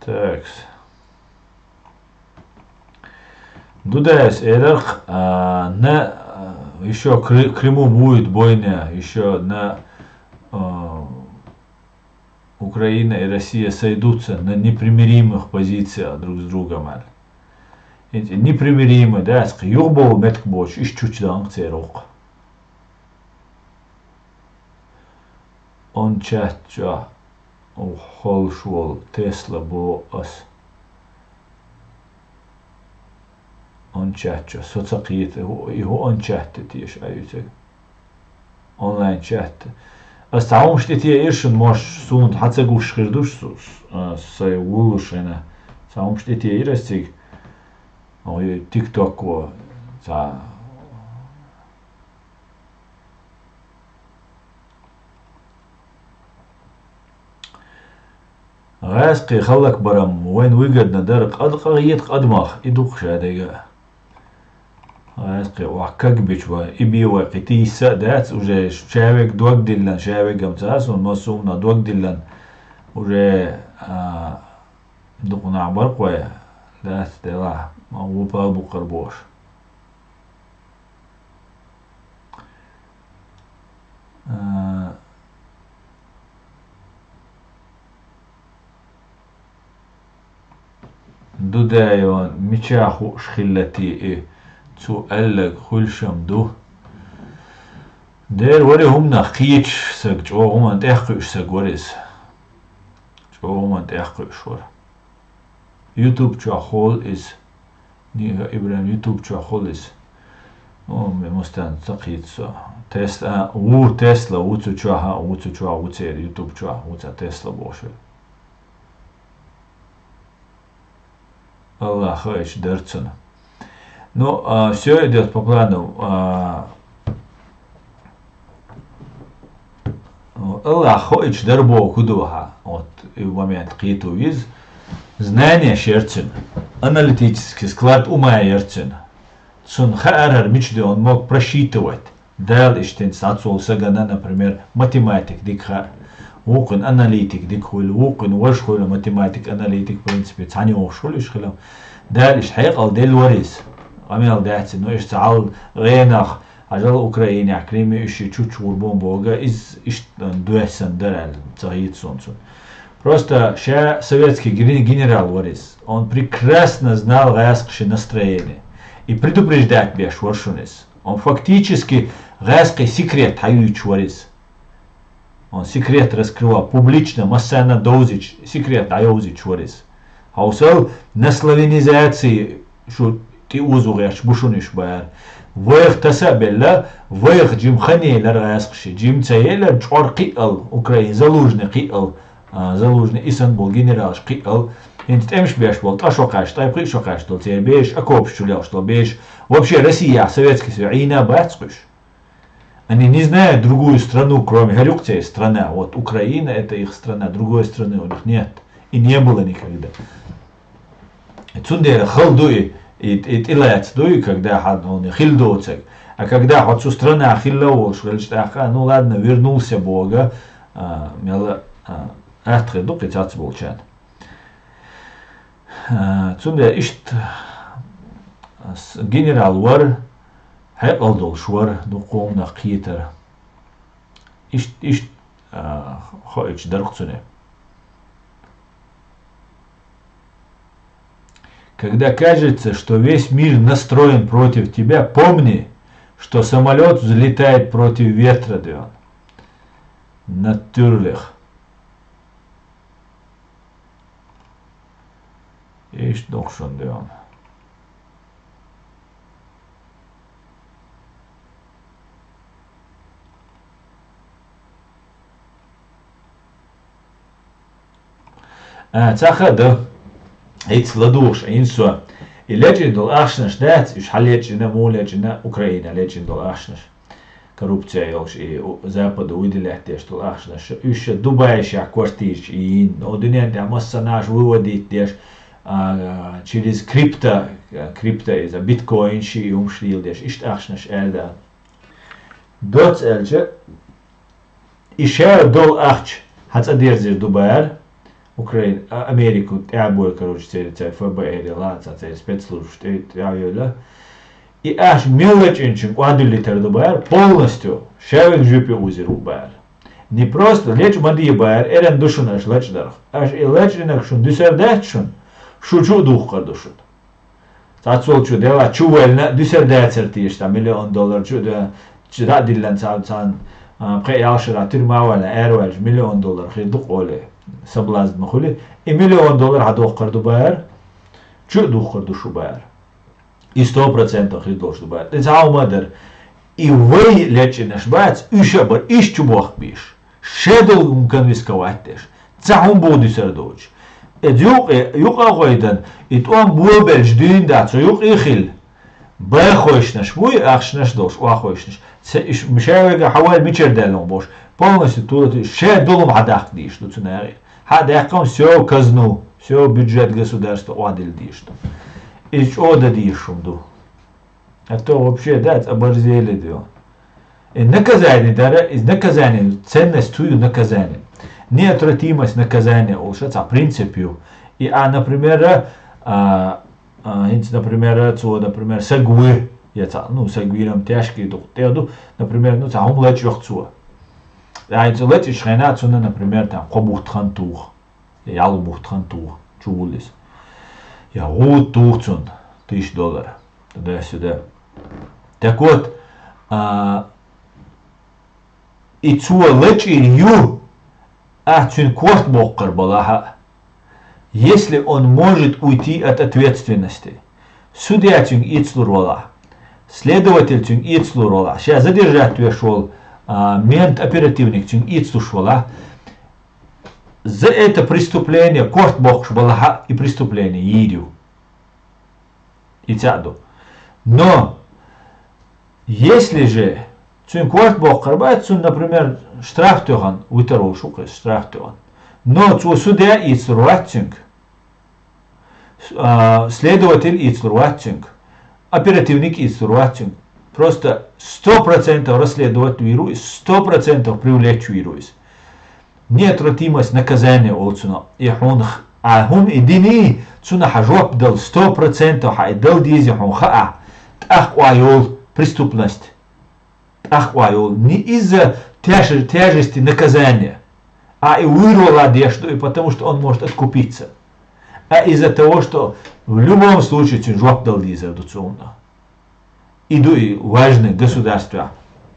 [SPEAKER 1] Так. Дудаясь эрх, еще Крыму будет бойня, еще на Украина и Россия сойдутся на непримиримых позициях друг с другом. Эти непримиримые, да, с юбол метк боч, ищ чучдан церок. Он чатча холшвол Тесла бо ас. Он чатча, соцакит, его он чатtet тиш аюте. Онлайн чатtet. Остаум что те иршин мош сунт хацагуш хирдуш сай улушена. Остаум что те ирастик. Ой TikTok во за غاسقي خلك برم وين وجدنا درق أدقيت قدمخ يدوق شاديجا غاسقي وحكك بيشوا إبي وقتي سادات وجا شاوك دوق دلن شاوك أمتاس ونصومنا دوق دلن وجا دوقنا عبر قوي لا تدلا ما هو بابو قربوش دودايون ميشاخو شخلتي تو ألق خلشم دو دير وري همنا خيش سك جو همان تحقش سك وريس جو همان تحقش ور يوتيوب جو خول إز نيها إبراهيم يوتيوب جو خول إز مستان تقيت سو تسلا و تسلا وتو جوها وتو جوها وتير يوتيوب جوها وتا تسلا بوشل Allah хочет дерцена. Ну, все идет по плану. Allah хочет дербо кудуха. Вот и в момент қиту виз. Знание шерцен. Аналитический склад ума ерцен. Цун харар мечды он мог просчитывать. Дал иштен сацул сагана, например, математик дикхар. وقن أناليتيك ديك خول وقن وش خول ماتيماتيك أناليتيك برنسبي تاني وشول إيش خلهم ده إيش حقيقة ده الوريس عمل ده إنه إيش تعال غيناخ عجل أوكرانيا عكريمي إيش تشوش وربون بوجا إيش دوسن درال تغيير سونسون просто ша советский генерал ворис он прекрасно знал райское настроение и предупреждать беш воршунис он фактически райский секрет хаюч ворис Он секрет раскрывал публично, массана доузич, секрет айоузич ворис. Хаусал на славянизации, что ты узугаш бушуниш байар. Воех тасабелла, воех джим ханейла раскши, джим цаейла чор қиал, Украин, залужный қиал, залужный Истанбул, генерал қиал. Инт эмш беш бол, ташокаш, тайпри шокаш, тол тебе беш, акоп шулял, что беш. Вообще Россия, Советский Союз, ина бацкуш. Они не знают другую страну, кроме Харюкция страна. Вот Украина это их страна, другой страны у них нет. И не было никогда. Цундера халдуи и тилац дуи, когда он хилдоцек. А когда вот всю страна хиллаул, швельштаха, ну ладно, вернулся Бога, мела ахтре дуки цац болчан. Цундера ишт генерал вар هيقضل شوار نقوم نقيتر إيش خايش درقتنا. Когда кажется, что весь мир настроен против тебя, помни, что самолет взлетает против ветра, Дион. Натюрлих. Ишь докшон, Дион. تاخذ هيت لدوش إنسوا الليجند الأشنش دات إيش حليت جنا مو لجنا أوكرانيا ليجند الأشنش коррупция елш и Западу выделять те, что ахшнаш еще Дубайша квартирч и одинен там массанаж выводить те через крипто из биткоин ши умшлил те, ишт ахшнаш элда. Доц элче еще дол ахч хат одержишь Дубайар Украина, Америку, я был, короче, ФБР, ладно, спецслужб, что я вела. И аж мелочинчик, квадрилитер Дубайар, полностью шевик жюпи узер Дубайар. Не просто леч мади Байар, эрен душунаш лечдарх, аж и лечринак шун дюсердечшун, шучу духка душут. Тацол чу дела чувельна дюсердецер тиш, там $1 миллион чу да диллен цан преяшера тюрмавала эрвелж $1 миллион хидук оле. Соблазн махули и $1 миллион хадох Дубайар, чу духка душу Байар. И 100% хидош Дубайар. Это аумадер. И вы лечинаш бац, ишабар, ищу бог пиш. Шедл конвисковать теж. Цахум буду сердоч. Юк агойдан, и то буобельш дюнда, цо юк ихил. Бэхойшнаш, муй ахшнаш дош, уахойшнаш. Мшавега хаваль мичерделом бош. Полностью тут шедлом хадах диш, тут цунари. Хадахком все казну, все бюджет государства уадил диш. И что да дишум ду. А то вообще дать оборзели ду. И наказание, да, из наказания, ценность твою наказания. Неотвратимость наказания улучшается, в принципе. И, например, например, сагвы, сагвирам тяжкие дух, например, лечь вахцуа. А это лечь шайна, например, там, кобухтхан тух, ялбухтхан тух, чувулис. Я вот тухцун, $1000, туда-сюда. Так вот, и цуа лечь и ю, цун корт боккар балаха, если он может уйти от ответственности. Судья цун ицлур вала, следователь цун ицлур вала, сейчас задержать твешол, мент оперативник цун ицлуш вала, за это преступление корт бокш балаха и преступление идю. И цаду. Но, если же цун корт боккар бает, цун, например, штраф тёган, уйтерол шукас, штраф тёган. Но цу судья ицлур следователь ицлур оперативник ицлур просто 100% расследовать вирус, 100% привлечь вирус. Неотвратимость наказания олцуна. И хун идини цуна хажоп дал 100% хайдал дизи хун хаа. Тахвайол преступность. Тахвайол не из-за тяжести наказания, а и вырвал одежду, и потому что он может откупиться. А из-за того, что в любом случае цунжоп дал дизи адуционно. И важные государства,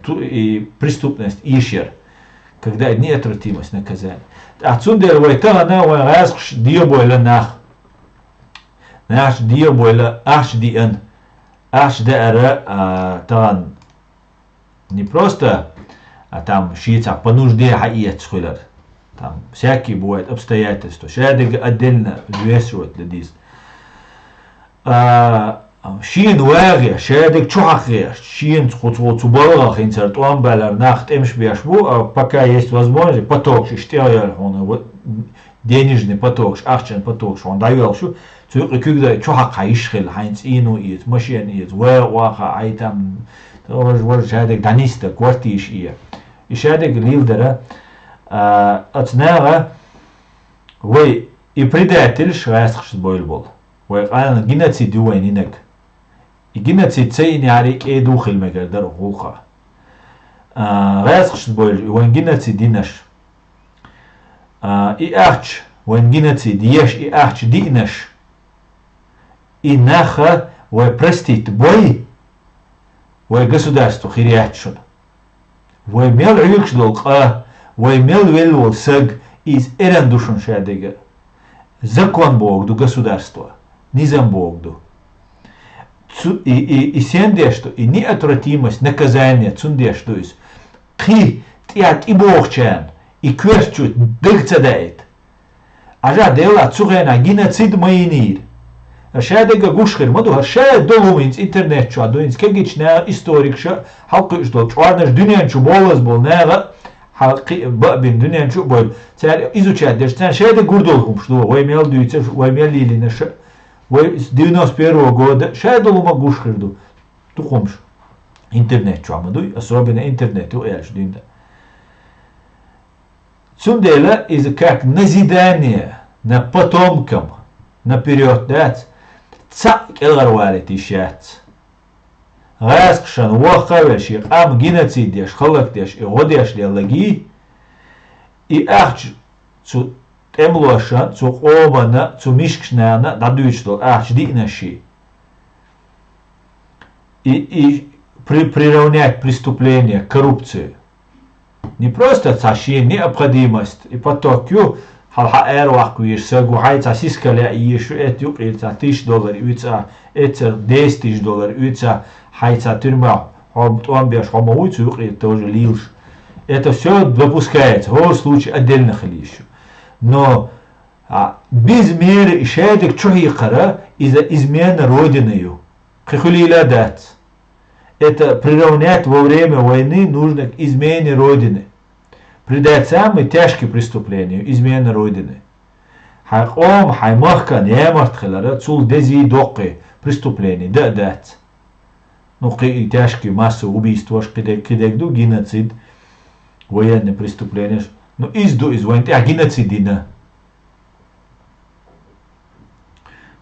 [SPEAKER 1] и преступность, ищер. Когда неотвратимость наказания. Отсюда войта она раз диобойла нах. Наш диобойла аш диан. Аш дара тан. Не просто, там шица по нужде хаиет схулер. Там всякие бывают обстоятельства. Шадыг отдельно взвешивать для дис. Шин ваги, шадыг чухахи, шин цубалах инсерт уамбалар нахт эмш бяшбу, пока есть возможность, поток, штеял он денежный поток, ахчен поток, он давил шу, цук когда чухах хаишхил, хайнц ину иет, машин иет, ваха, ай там, тоже шадыг даниста, квартиш ие. И шадыг лилдера, отснага, вы и предатель шрайсхш бойлбол. Вы ана геноцид дуэнинек. И геноцид цейни арик духил мегердер гулха. Райсхш бойл, вен геноцид динаш. И ахч, вен геноцид еш и ахч динаш. И наха, вы простит бой, вы государство хириатшун. Вы мел рюкшдолка, вы мел велвол саг из эрендушун шадега. Закон Богду государства. Низам Богду. И сендешту, и неотвратимость наказания цундешту из. Ки тиат и Богчан, и кверчут дыгцадает. Ажа дела цугена геноцид майнир. Шадега гушхир маду шад долуминс интернет чу адуинс кегич на историк ша халкы что чуарнаш дуньян чу болас бол нага халкы бабин дуньян чу бол цар изучать деш цар шаде гурдолхум что ой мел дуйца ой мел лилина ша ой с 91 года шад долума гушхирду тухумш интернет чу амадуй особенно интернет у эльш дунья Цундела из как назидание на потомкам наперед дать цак эларвали тишат. Раскшан вахавеш и ам геноцидеш халактеш и годеш лялаги и ахч цу темлошан цу омана цу мишкшнана дадуйчтол ахч дикнаши. И приравнять преступление к коррупции. Не просто цаши необходимость и потокью халха эрвах виш сагу хайца сискаля ишу этюк $1000 уица это $10,000 уица хайца тюрьма он беш хомоуицу юк тоже лилш. Это все допускается в случае отдельных лиш. Но без меры и шедек чухихара из-за измены родиною. Хихулила дать. Это приравнять во время войны нужно к измене Родины. Придать самые тяжкие преступления, измена Родины. Хайом, хаймахка, немартхелара, цул дези доки преступления, да дать. Ну, и тяжкие массы убийства, кидегду, геноцид, военные преступления. Ну, изду из войны, а геноцидина.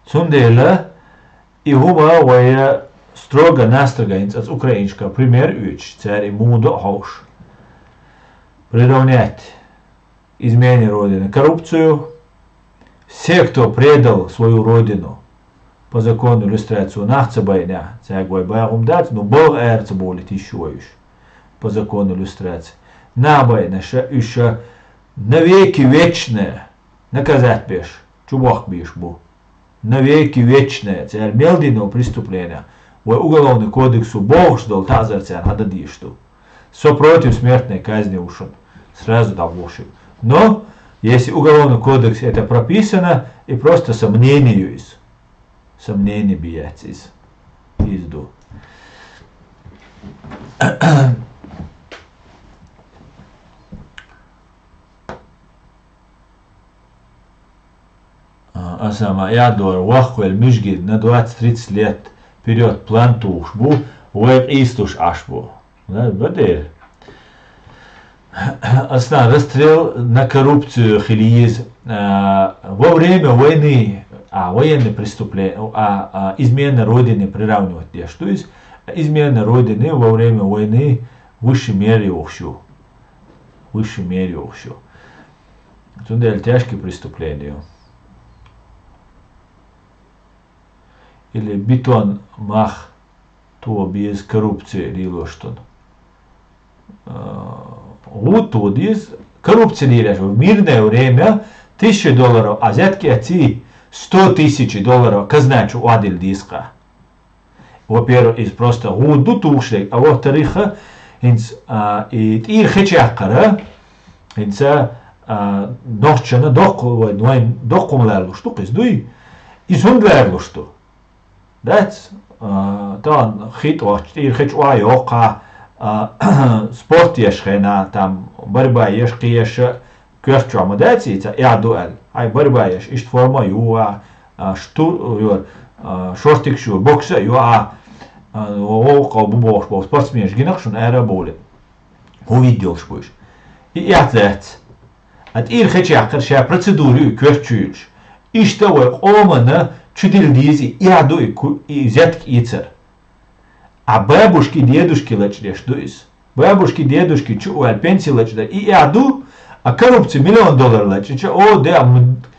[SPEAKER 1] Цундела, и хума, воя, строго-настрого от украинского пример уч, царь мудо хош. Приравнять измене Родины, коррупцию. Все, кто предал свою Родину по закону иллюстрацию нахца байня, царь байбаум дать, но Бог эрца болит еще по закону иллюстрации. На байня еще навеки вечное наказать беш, чубах беш бу. Навеки вечное, царь мелдиного преступления. В уголовный кодексу Бог ждал тазарцян хададишту. Со против смертной казни ушел. Сразу довошил. Но, если уголовный кодекс это прописано, и просто сомнению из. Сомнение биять из. Изду. А сама я дор вахуэль мижгид на 20-30 лет вперед план тушбу, веб истуш ашбу. Да, бадер. Основной расстрел на коррупцию хилиез во время войны, военные преступления, измена Родины приравнивать. Что есть измена Родины во время войны в высшей мере охшу. В высшей мере охшу. Это тяжкие преступления. Или бетон мах то без коррупции рилоштон. Вот тут из коррупции в мирное время $1000, а взятки отцы $100,000 казначу адил диска. Во-первых, из просто гуду тушли, а во-вторых, и тир хечакара, инца дохчана дохкумларлу штук из дуй, и зунгларлу что. That's тан хитвач тир хечуа йока спорт ешхена там борьба ешкиеша кёрчу амадати я дуэль ай борьба еш ишт форма юа шту шортик шу бокса юа ока бубош бо спортсмен гинах шун эра боле увидел шпуш и я зет от ир хечакер ша процедуру кёрчуч иштовой омана чудилдизи я дуй и взятки ицер. А бабушки, дедушки лечдеш дуис. Бабушки, дедушки чуаль пенсии лечда. И яду, а коррупция $1 000 000 лечда. О, да,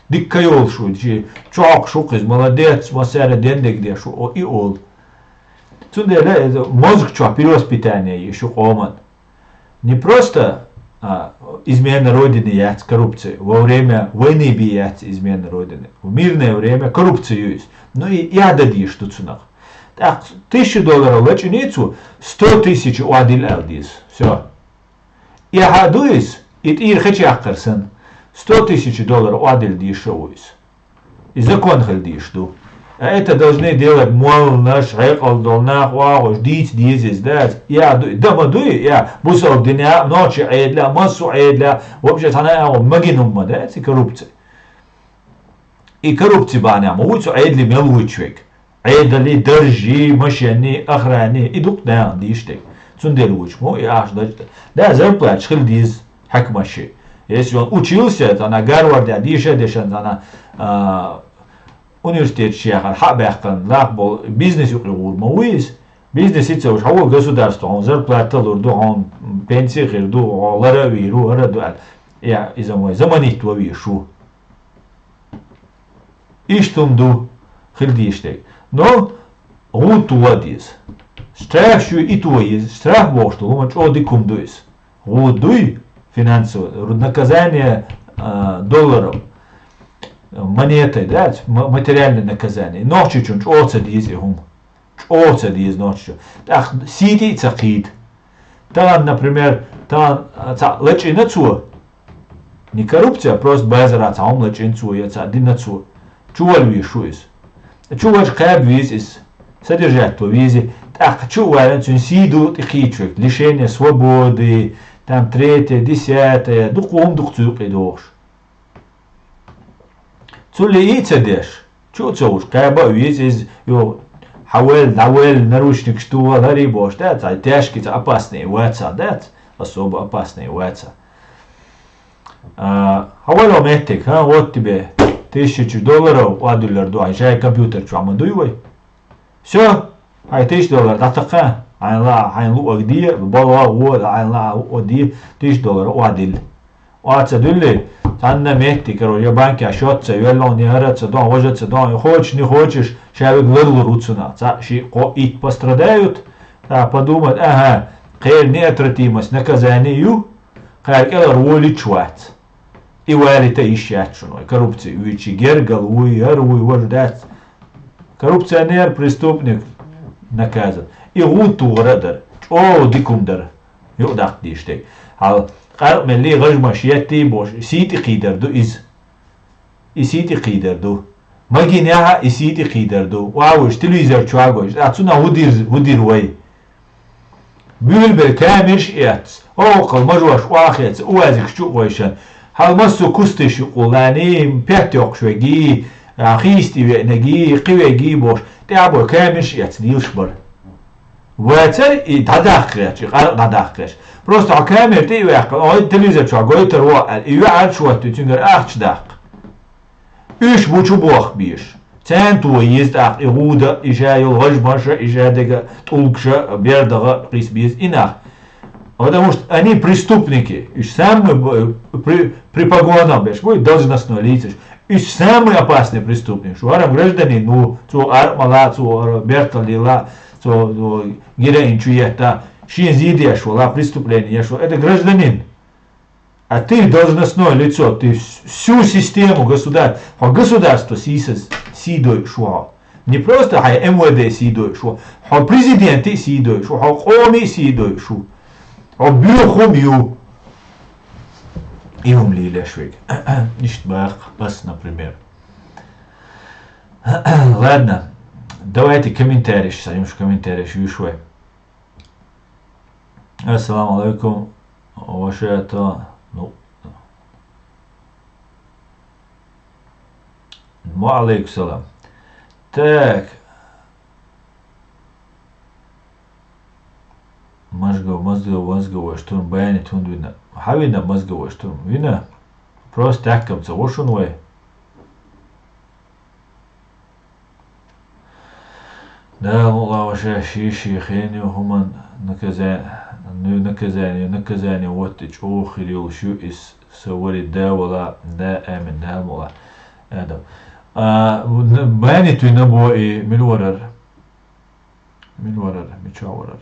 [SPEAKER 1] диккайол шу. Чок шукыз, молодец, масера дендек де шу. О, и ол. Цундера, мозг чуа, перевоспитание еще оман. Не просто измена Родины яц коррупции. Во время войны бияц измена Родины. В мирное время коррупцию есть. Ну и я дадишь тут цунах. Так, $1000 леченицу, 100,000 уадил алдис. Все. И гадуис, и тир хечакарсан, $100,000 уадил дишоуис. И закон хальдишду. Это должны делать молнаш, рекал, долнах, вау, ждите, дизис, да, я, дома дуй, я, бусал дня, ночи, эдля, массу эдля, вообще, она, магинум, да, это коррупция. И коррупция баням, уйцу эдли мелуй человек. Эдли, держи, машини, охрани, идут, да, диштек. Цундер уч, мой, аж, да, зарплат, шхил диз, хакмаши. Если он учился, это на Гарварде, дишедешен, она, университет шехар, хабехкан, лахбол, бизнес юқиғур, мауиз, бизнес итсе уж, хауа государство, он зарплаталур, ду, он пенсия хир, ду, лара виру, ара ду, я, из-за мой, заманит вави, шу. Иштум ду, хир диштек. Но, гуд туладиз. Страх шу и туаиз, страх бошто, лумач оди кумдуиз. Гуд дуй, финансово, наказание долларов, монетой, да, материальное наказание. Ночью чунч оца дизи хум. Оца диз ночью. Так, сиди цахид. Там, например, там, лечи на цу. Не коррупция, просто базара, там лечи на цу, я один на цу. Чувал вишуис. Чувал шкаб виз из содержать визе. Так, чувал, он сиду, тихичек, лишение свободы, там 3, 10, духом духцук идош. Цули и цедеш. Чу цуш, каба виз из ё хавел, наручник штуа, ларибош, да, тяжкий, опасный ваца, да, особо опасный ваца. Хавел ометик, вот тебе $1000, $1, а жай компьютер, что амандуй. Все, $1000, датака. Айн лу агди, бала вот, айн ла оди $1000 одил. Оаца дулли, танна метти, короче, банки ашотца, веллон не хараться, дом, вожаться, дом, хочешь, не хочешь, человек вырл руцуна. Ши ит пострадают, подумать, ага, хер неотвратимость наказанию, хер келар воли чуат. И валита ищать шуной, коррупция, вичи гергал, уй, вождать. Коррупционер, преступник, наказан. И гуту градар, о дикумдар, юдак диштек. Хал قرق من لي غج ماشيتي بوش سيتي قيدر دو سيتي قيدر دو ما جيناها سيتي قيدر دو واوش تلويزر شواغوش اتسونا ودير وي بيل بالكامش اتس او قل مجوش واخيت اوازك شو ويشن هل مسو كستش قولاني بيتيوك شوغي خيستي نجي قوي بوش تعبو كامش اتس ديلشبر واتر داداخرش قرق داداخرش Просто акамер ты вяк, ой телевизор чуа, гойтер ва, и вяк чуа ты тюнгер ахчдак. Үш бучу бох биш. Цен туа есть ах, и гуда, и жайл, гажмаша, и жадега, тулкша, бердага, присбиз, инах. Потому что они преступники, и самые при погонам, беш, будет должностное лицо, и самый опасный преступник. Шуарам гражданин, ну, цу армала, цу берталила, цу героинчуета, Шинзиди шла, преступление шла. Это гражданин. А ты должностное лицо, ты всю систему государства сидой шла. Не просто хай МВД сидой шла, а президент сидой шла, а коми сидой шла, а бюрохомью. И умли лешвик. Ништбах, бас, например. Ладно, давайте комментарии, садимся в комментариях, вишвай. Ассаламу алейкум, ваше это, ну, алейкум салам. Так, мозговой штурм, баянит он видно. Хавина мозговой штурм, видно? Просто так камца, ошунвай. Да, мула ваше шиши, хеню, хуман, наказание, вот и чего хилил шу из савори да вала да амин да мула. Это. Баянит вина бо и милварар, мичаварар.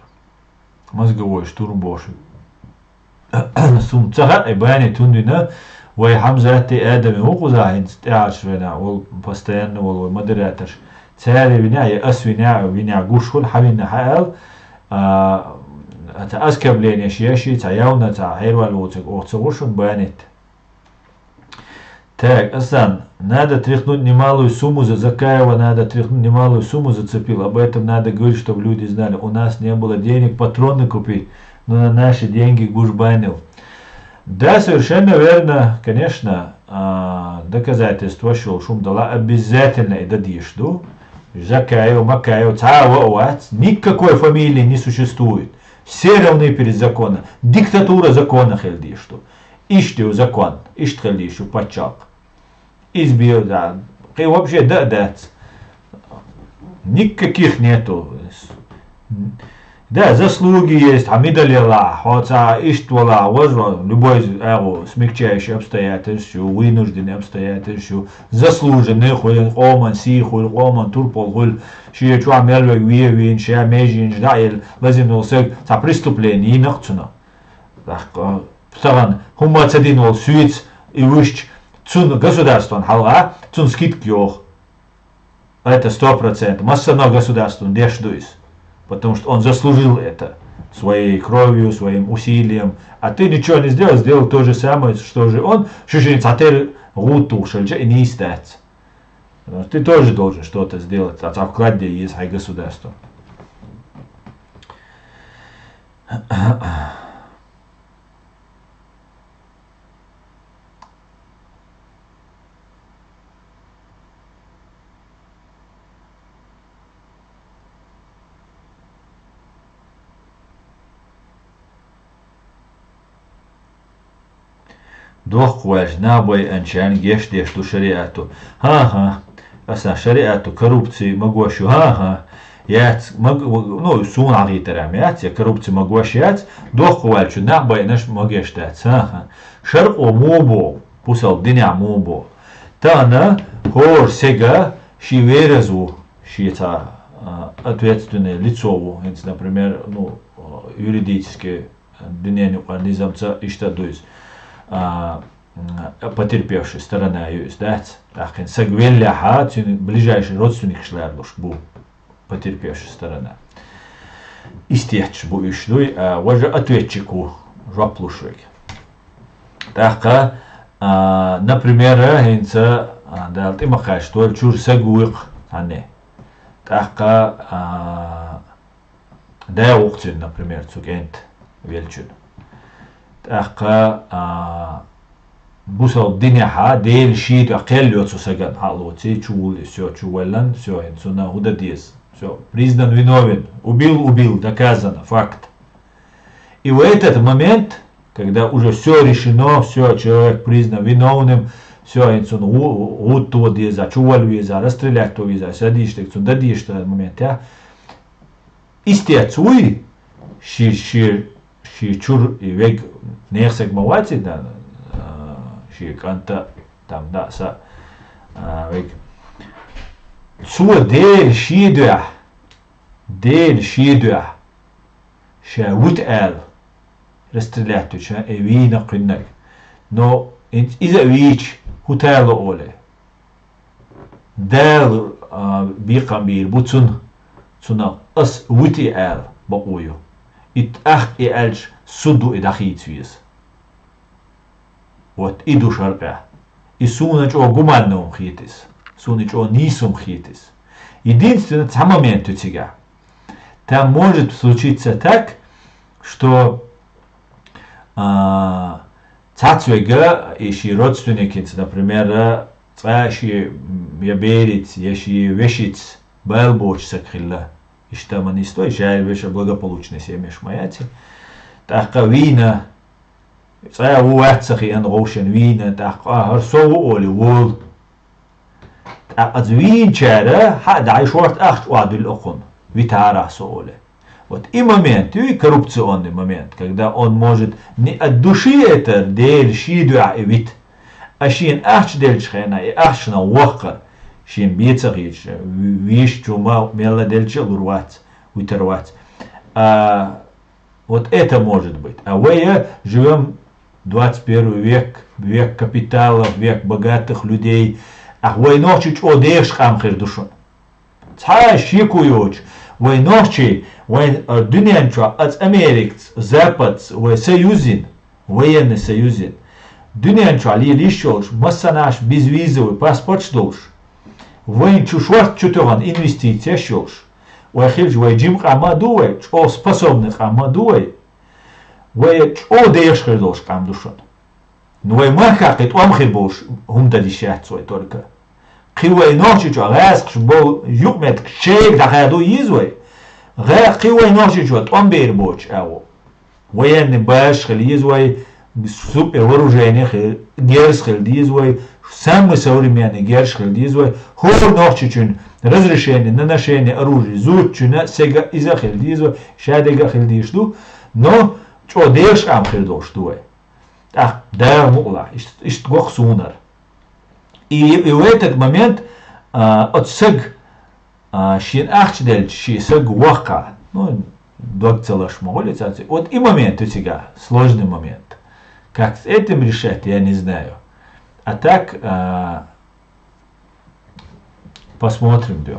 [SPEAKER 1] Мозговой штурм боши. Сум цахат и баянит вина, вай хамзати адами уқузахин стяж вина, ол постоянно ол модератор. Цари вина и ас вина гушхул хавина хаал. Это оскорбление шьящий, цаяуна, цахирвал, оцегошун банит. Так, Асан, надо тряхнуть немалую сумму за Закаева, надо тряхнуть немалую сумму зацепил. Об этом надо говорить, чтобы люди знали. У нас не было денег патроны купить, но на наши деньги гужбанил. Да, совершенно верно, конечно, доказательство, что шум дала обязательно и дадишду. Закаев, Макаев, Цава, никакой фамилии не существует. Все равны перед законом. Диктатура закона хельдишту. Ишту закон, ишт хельдишту пачак. Избил, да. И вообще, да. Никаких нету. Да, заслуги есть, Хамидалилlah, хотя иштвала, любой смягчающий обстоятельства, вынужденные обстоятельства, заслуженный, хуй оман, си, хуй оман, турпол, хуй, шия чуа мельвек, виевин, шия межин, ждаил, лазим нолсек, за преступление, и нахцуна. Так, ставан, хума цадин вол суиц, и выщ, цун государстван халга, цун скидкиох. Это 100%. Массано государством дешдуис. Потому что он заслужил это своей кровью, своим усилием. А ты ничего не сделал то же самое, что же он. Ты тоже должен что-то сделать. А в вкладе есть государство. Дох кваж набой анчан гештешту шариату. Ага. Аса шариату коррупции могущу. Ага. Яц ну сун агитерам яц я коррупции могущ яц. Дох квальчу набой наш могештац. Ага. Шарко мобо пусал дня мобо. Тана хор сега шиверезу шица ответственное лицо, например, ну юридически дневник организация иштадуис. Потерпевшая сторона есть, да? Так, сагвелляха, ближайший родственник шлярдуш был потерпевшая сторона. Истечь был ишлюй, уже ответчику жаплушек. Так, например, хинца, да, ты махаешь, что чур сагуик, а не. Так, да, уктин, например, цукент вельчун. Так, бусал диняха, дейл шит, акел йоцу саган, халоци, чули, все, чуэллан, все, инсуна удадис, все, признан виновен, убил, доказано, факт. И в этот момент, когда уже все решено, все, человек признан виновным, все, инсуна уту диза, чуэл виза, расстрелять то виза, садишь, инсуна дадишь в этот момент, я, истецуй, чур и вег нехсек мавати, да, канта там, да, са, вег. Цуа дель шидуа, ша вут эл, расстрелять туча, и вина кыннак. Но иза вич, хутайло оле. Дэл бикамбир, буцун, цуна, ас вути эл, бакую. Ит ах и эльч суду и дахицвиз. Вот иду шарка. И сунач о гуманном хитис. Сунач о нисум хитис. Единственное, в момент у тебя. Там может случиться так, что цацвега, ищи родственники, например, цаши яберец, ещи вещиц, байлбоч сакхилла. И что мы не стоит, жаль, вещи благополучно семья шмаяти. Так вина, цая уацахи ан рошен вина, так харсову оли вол. Так от винчара, дай шорт ахт уадил окон, витара сооле. Вот и момент, и коррупционный момент, когда он может не от души это дель шидуа и вит, а шин ахч дель шхена и ахчна уахкар. Шин бицахич, виш чума мела дельче лурвац, утервац. Вот это может быть. А мы живем 21 век, век капиталов, век богатых людей. А вы ночи одеш хамхер душон. Ца шикуюч, вы ночи, вы дунянча от Америк, Запад, вы союзин, военный союзин. Dünyançu Ali Lişolş, masanaş bizvizovый паспорт штолш. Военчу шварт чутован инвестиция шолш. Уахилж вайджим амадуэ, чо способных амадуэ. Вай чо деешхердолш камдушон. Ну вай махакет омхибош хумдадишяцой только. Кивай ночи чо гаск шбол юкмет кшейк дахаду извай. Га кивай ночи чо омбейрбоч аво. Военный башхел извай супер вооружение гершхел дизвай. Самый современный гершхел дизвай. Хор ночи чун разрешение на ношение оружия. Зутчуна сега изахел дизвай. Шадега хел дишту. Но чо деш амхердол штуай. Ах, да мула. Ишт гох сунар. И в этот момент от сэг шин ахчдель ши сэг вака. Ну, докцелаш молится. Вот и момент у тебя, сложный момент. Как с этим решать, я не знаю. А так, посмотрим, да.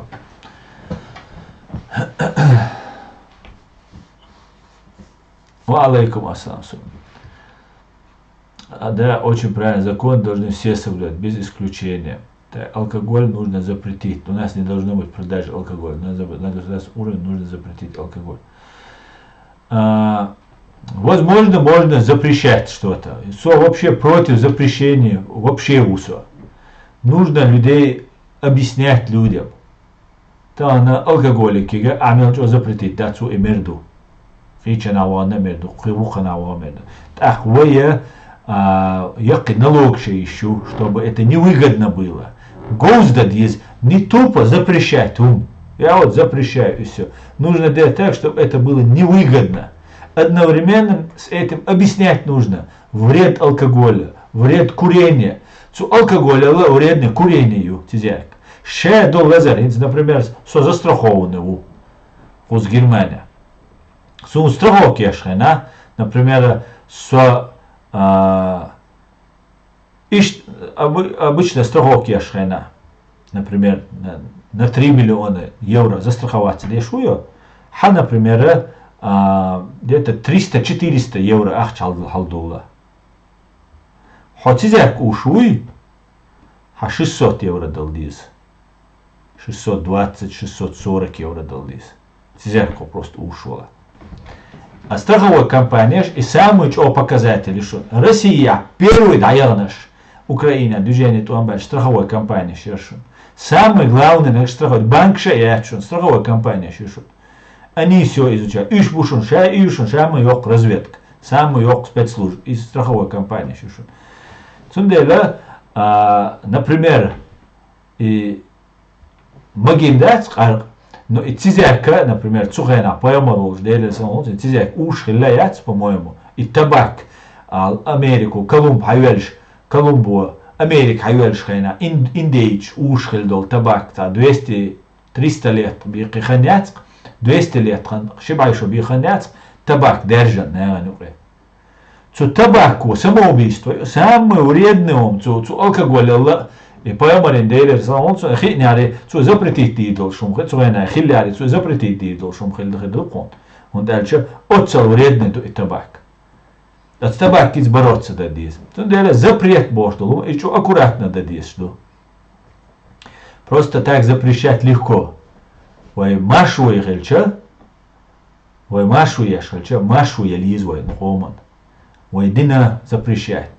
[SPEAKER 1] Ва алейкум ассалам. Да, очень правильно. Закон должны все соблюдать, без исключения. Да, алкоголь нужно запретить. У нас не должно быть продажи алкоголя. На государственном уровне нужно запретить алкоголь. Возможно, можно запрещать что-то. Все вообще против запрещения, вообще все. Нужно людей объяснять людям. Та на алкоголике, а мне что запретить, да, цу и мерду. Фича на ванна мерду, хивуха на ванна мерду. Так, вы як налог еще, чтобы это невыгодно было. Госдад есть не тупо запрещать ум. Я вот запрещаю и все. Нужно делать так, чтобы это было невыгодно. Одновременно с этим объяснять нужно вред алкоголя, вред курения. Цу алкоголя вредный курению тизяк. Ше до лазаринц, например, со застрахованный у Германия. Су страховки яшхена, например, со обычно страховки яшхена, например, на 3 миллиона евро застраховаться лешую, например, где-то 300-400 евро халдула. Хотизяк ушуй, 600 евро далдиз. 620-640 евро далдиз. Тизяк просто ушла. А страховая компания и самый показатель, что Россия первый даянаш, Украина движение туамбаль страховой компания шершун. Самый главный наш страховой банк шеячун, страховая компания шершун. Они все изучают. Ишбушун ша, ишбушун ша, мы yok разведка, самый yok спецслужб из страховой компании шершун. Цундела, например, и магиндац но и тизяка, например, цухена, поэмору, тизяк ушхилляяц, по-моему, и табак, Америку, Колумб, хайвельш, Колумбу, Америка, хайвельш, хайна, индейч, ушхильдол, табак, 200-300 лет, биханяц, 200 лет, шибайшу биханяц, табак держан, наверное. Цу табаку, самоубийство, самый вредный ум, цу алкоголь, и поэмарин дейлер салонцу хиняри цу запретить дидол шумхе цуэна хилляри цу запретить дидол шумхе дхедукон. Он дальше отцел вредный и табак. От табак из бороться дадис. То деле запрет бошту и что аккуратно дадис что. Просто так запрещать легко. Вай машу и хельча. Вай машу я шельча, машу я лизвой хоман. Вай дина запрещать.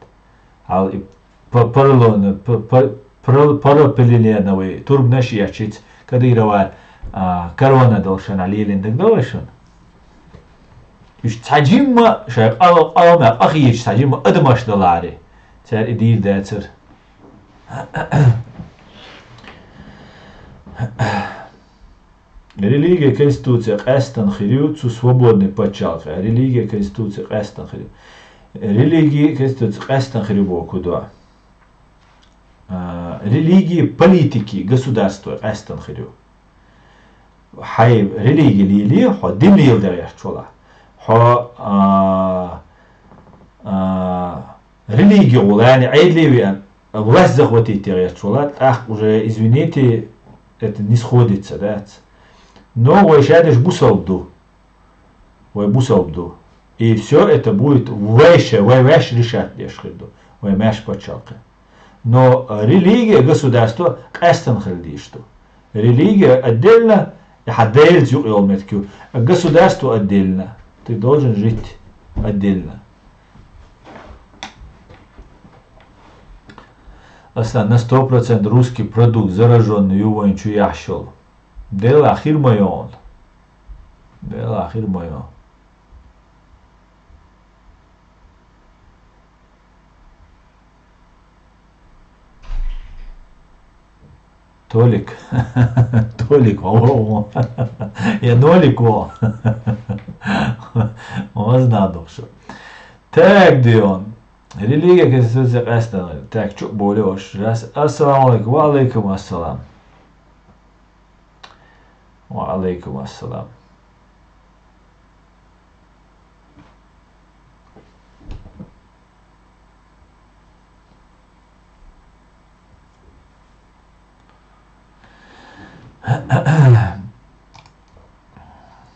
[SPEAKER 1] Ал парапелиленовый турбнаш ящиц, кадыровар корона должна лилин так довешен. Уж саджимма шайх алма ахиеч саджимма адмаш долари. Цер идир децер. Религия конституция эстан хирю цу свободный почалка. Религия конституция эстан хирю. Религия конституция эстан хирю бокуда. Религии, политики, государства, эстенхирю. Хай религии лили, хо димли елдеряш чола. Хо религию, yani айдливия, власть захватить чола. Ах, уже извините, это не сходится, да. Но вы шадиш бусалду. Вы бусалду. И все это будет выше решать лешхиду. ой меш почалка. Но религия, государство, кастан хальдишту. Религия отдельно, хадель зюэлметкю, а государство отдельно. Ты должен жить отдельно. Аса на 100% русский продукт, зараженный ювоинчу яшел. Дела ахир майон. Дела ахир майон. Толик. Толик. Я Нолик. Он знал, что. Так, Дион. Религия, конституция, кастан. Так, что более раз. Ассаламу алейкум. Ва алейкум ассалам. Ва алейкум ассалам.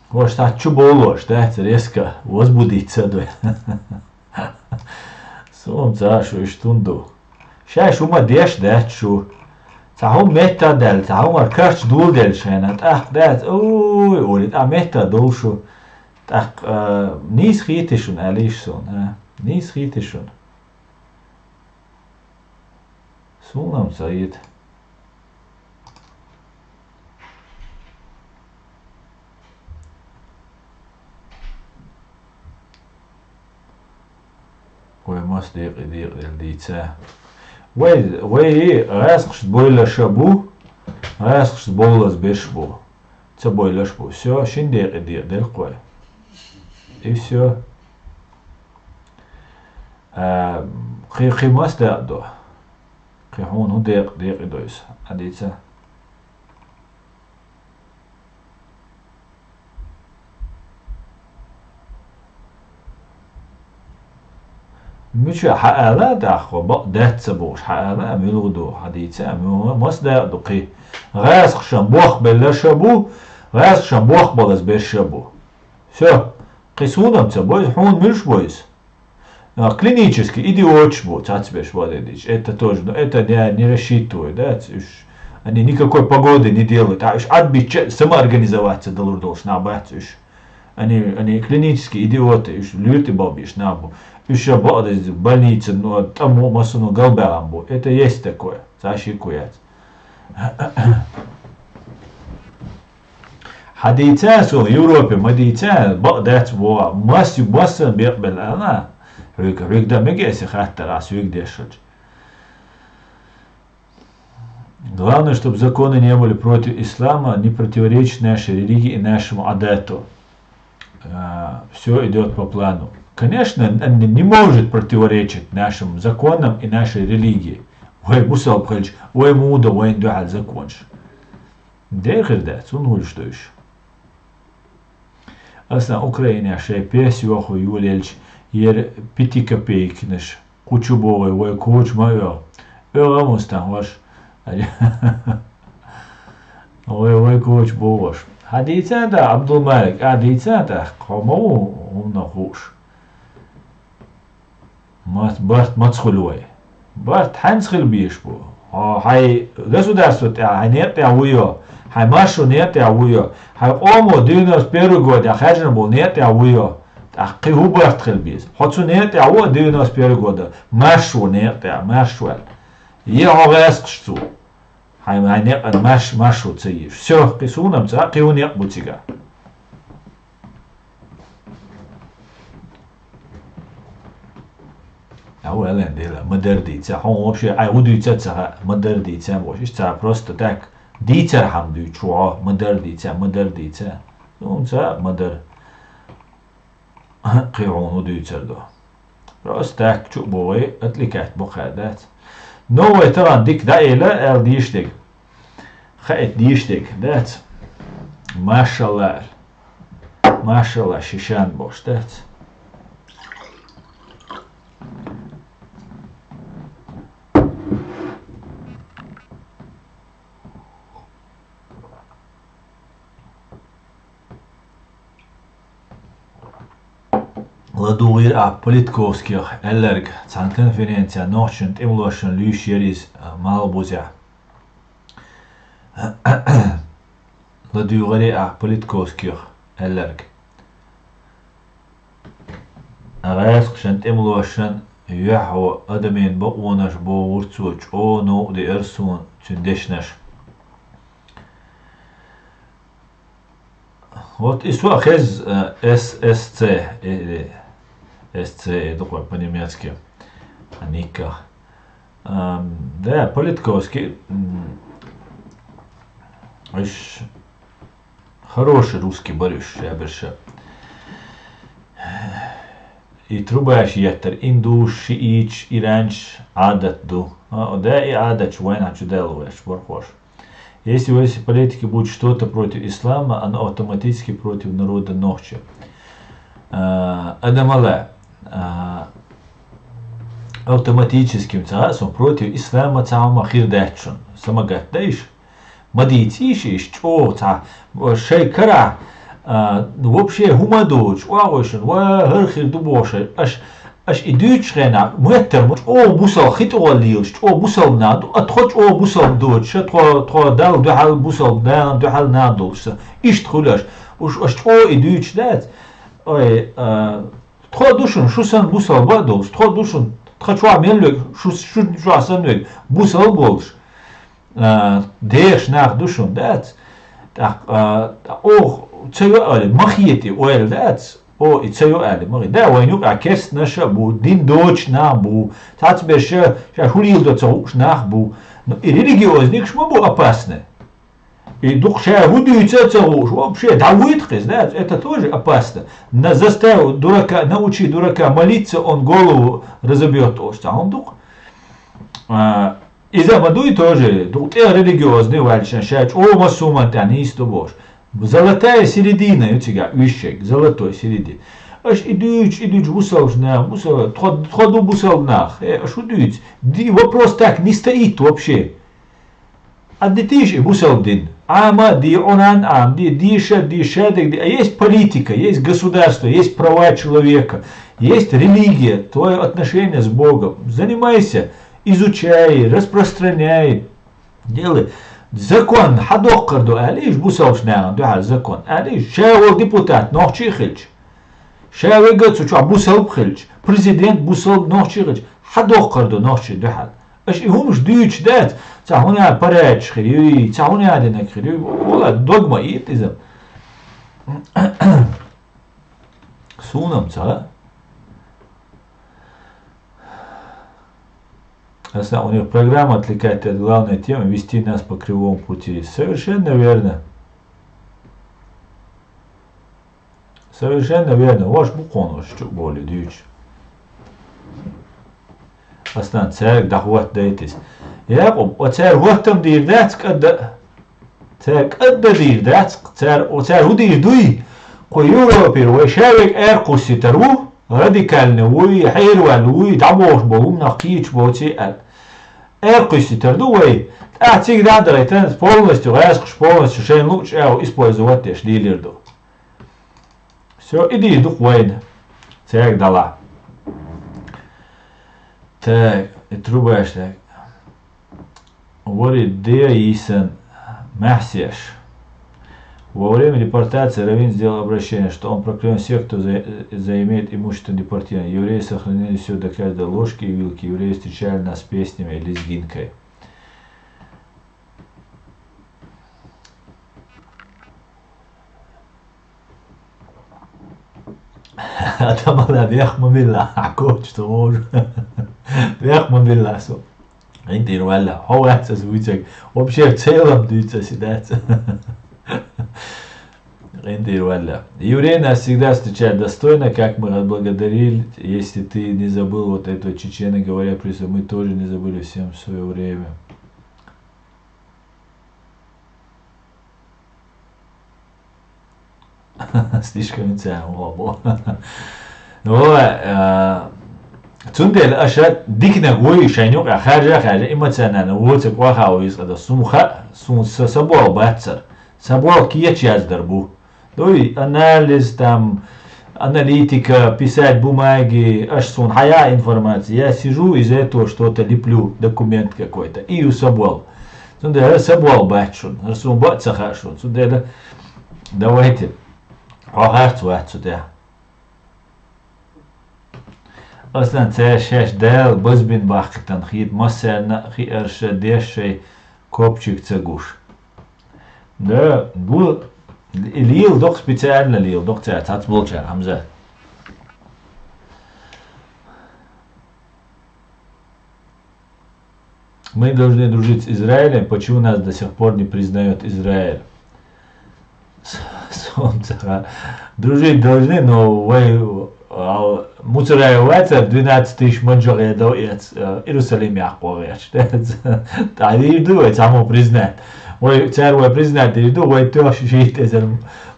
[SPEAKER 1] Может, а что было, что это резко возбудиться, да? Солнце, что и штунду. Сейчас ума деш, да, что? Цахом мета дел, цахом аркач дул дел, шенат. Ах, да, ой, олит, а мета дул, что? Так, не схитишун, алишсон, а? Не схитишун. Сунам саид. Ой, мас дийца. Ой, расхш бойла шабу, расхш болас бешбу. Це бойла шбу. Все, шиндер дел кой. И все. Химас дердо. Химон hu дер идойс. Адийца. مش حقالات أخو بقدات سبوش حقالات ميلودو حديثة مصدر دقي غاز شنبوخ بلا شبو غاز شنبوخ بلز بشبو все قيسونم تبويز حون مش بويز клинически идиотч бу цацбеш валедич это тоже но это не рассчитывают да они никакой погоды не делают а уж отбить самоорганизоваться должна быть они клинические идиоты уж люты бабиш набу еще бадыз больница, но там масуну галберамбу. Это есть такое. Зашикует. Хадийцасу в Европе, мадийца, бадать во масю баса бекбел она. Рыгда мегеси хатта раз дешать. Главное, чтобы законы не были против ислама, не противоречат нашей религии и нашему адету. Все идет по плану. Конечно, не может противоречить нашим законам и нашей религии. Ой, Мусал Пхальч, ой, Муда, ой, Индуаль, закончи. Дехерда, цунульштуешь. Асна Украина, шей песюаху Юлельч, ер 5 копеек наш, кучубовый, ой, куч мое. Эрамустан ваш. Ой, куч боваш. Хадийца да, Абдулмалик, хадийца да, кому умнахуш. Барт мацхулуй. Барт ханцхил бишбу. Хай государство хай нет явуё. Хай машу нет явуё. Хай омо 91 год хажна был нет явуё. Так киху барт хил бис. Хоцу нет явуё 91 года. Машу нет я, машу. Е хогасчцу. Хай нет машу цеиш. Все, кисунам ца киху нет бутига. أولا ديلا مدر ديتا هم вообще удуйца модер дийца бошиш ца просто так дийца хам дүйчуа модер дийца ну ца модер قيعون удуйца до просто так чу бой атликат бухадат новый таран дик дайла эл диштик хает диштик дат машаллах шишан бош дат Ладугир политковских эллерг цан конференция ночент имлошен люшерис малбузя. Ладугир политковских эллерг. Агайск шент имлошен يحو أدمين بقونش بورتوش أو نو دي إرسون تندشنش. Вот исва хез ССЦ СЦ такой по-немецки Аника. Да, политковский хороший русский борющий, я больше. И трубаешь ятер индуш, шиич, иранч, адат ду. Да и адат швайна чуделуешь, борхош. Если в этой политике будет что-то против ислама, оно автоматически против народа ночи. Адамале автоматическим царством против ислама цама хирдачун. Самогатдейш. Мадитиш иш чо ца шейкара. Вообще гумадоч, уагошен, вахерхир дубошер, аж идущ рена, муэттер, о бусал хитуалилш, о бусал наду, отхоч о бусал доч, тхо дал духал бусал дан, духал надолш, ишт хуляш, уж о идущ дат, ой, тхо душун, шусан бусал бадолш, тхо душун, тхачуа мелвек, шуа санвек, бусал болш, деш нах душун дат, так, ох, تسوي مخيتي ويل ذاتس او تسوي مخي ده وينوك عكس نشا بو دين دوتش نابو تاц беша хулил до цоуш нахбу и религиозник шмо бу опасно и дух ша гудуется цоуш вообще да вытхез да это тоже опасно на заставил дурака научи дурака молиться он голову разобьет то что он дух из-за мадуи тоже дух религиозный вальшан шач о масуман танисто бош. Золотая середина, у тебя вещек, золотой середина. Аж идут бусал на, бусал, ходу бусал нах, аж идут. Вопрос так не стоит вообще. А ты же бусал дин. Ама, ди онан ам, ди шедек, есть политика, есть государство, есть права человека, есть религия, твое отношение с Богом. Занимайся, изучай, распространяй, делай. Закон حدوق قردو أليش بوسوش نعم دو على закон أليش شاور ديبوتات نوخشي خلج شاور قد سوچ بوسو بخلج بريزيدنت بوسو نوخشي خلج حدوق قردو نوخشي دو حال اش همش دويتش دات تاهوني باراج خيري تاهوني عدنا خيري والله دوغما يتزم سونم تا У них программа отвлекает от главной темы, вести нас по кривому пути. Совершенно верно. Совершенно верно. Ваш букон уж чуть более дюч. Aslan церк дахват дейтис. Яқуб, о цер ваттам дирдats кадда. Цер кадда дирдats, цер худир дуй. Кой Европер, вай шавик эркуси тару. Радикальный уй, хайрвал уй, дабош болум нахкич боти ад. Эркуси тарду уй. Тик дадра, полностью, раскуш полностью, шейн лучше использовать эш дилерду. Все, иди, дух война. Церк дала. Так, и трубаешь так. Говорит, Деисан Махсеш. Во время депортации Равин сделал обращение, что он проклянет всех, кто заимеет имущество депортирования. Евреи сохранили все до каждой ложки и вилки. Евреи встречали нас песнями и лезгинкой. אתה מלא, ואיך ממילה, עקות שאתה ראש, ואיך ממילה סוף. Инди валля, ховаться звучит. Вообще в целом дается сидаться. Инди валля. Евреи нас всегда встречают достойно, как мы отблагодарили. Если ты не забыл вот этого чечена, говоря при этом, мы тоже не забыли всем в свое время. Слишком интересно. Ну, تندل أشد ديكنا قوي شينوك خارجة إما تسنن ووتك وخاويس هذا سون سبوا باتسر سبوا كيتش يزدربو دوي أناليز تام аналитика, писать бумаги, аж сон хая информация. Я сижу из этого что-то леплю, документ какой-то, и усобол. Сюда собол бачун, расун бацахашун. Сюда давайте агарцу отсюда. Aslında çeşeş del bazbin baktan hit masana hiyarşa deşey kopçuk çaguş. Да, bu лил док специально лил док цац болча Хамза. Мы должны дружить с Израилем, почему нас до сих пор не признает Израиль? Солнце. Дружить должны, но вы муцераеваться 12 тысяч манжоре до Иерусалим яховец. А не думает само признать. Вы царь признать, не думает, то что это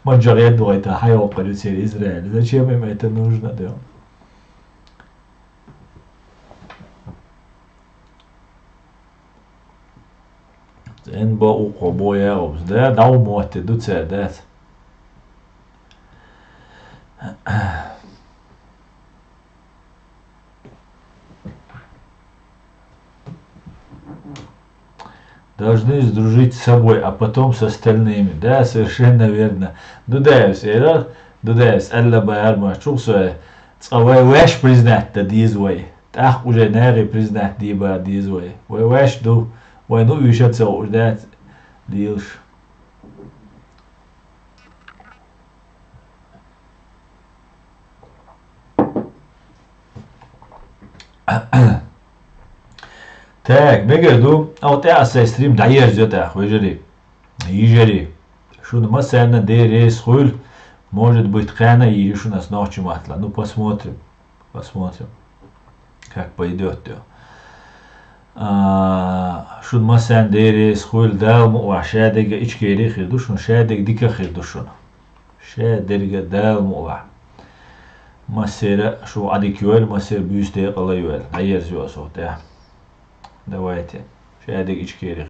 [SPEAKER 1] манжоре до это хайо полюцер Израиль. Зачем им это нужно? En ba uko boja obs, da umote du cedet. Должны сдружить с собой, а потом с остальными. Да, совершенно верно. Дудаевс, Дудаевс, Алла Байарма, Чуксуэ, Цавай Вэш признать да дизвой. Так уже нари признать диба дизвой. Вай Вэш ду, вай ну вишаться уже дилш. Так, мегаду, а вот я сестрим да езжет, выжери, ежери. Шун масана дерес хуль, может быть хана и шун нас ночью матла. Ну посмотрим, как пойдет. Шун масана дерес хуль дал му шадега ичкери хирду шун шадег дика хирду шун. Шадега дал му Масера шу адикюэль, масер бюсте алаюэль. А езжет, Давайте. Шадег ичкери.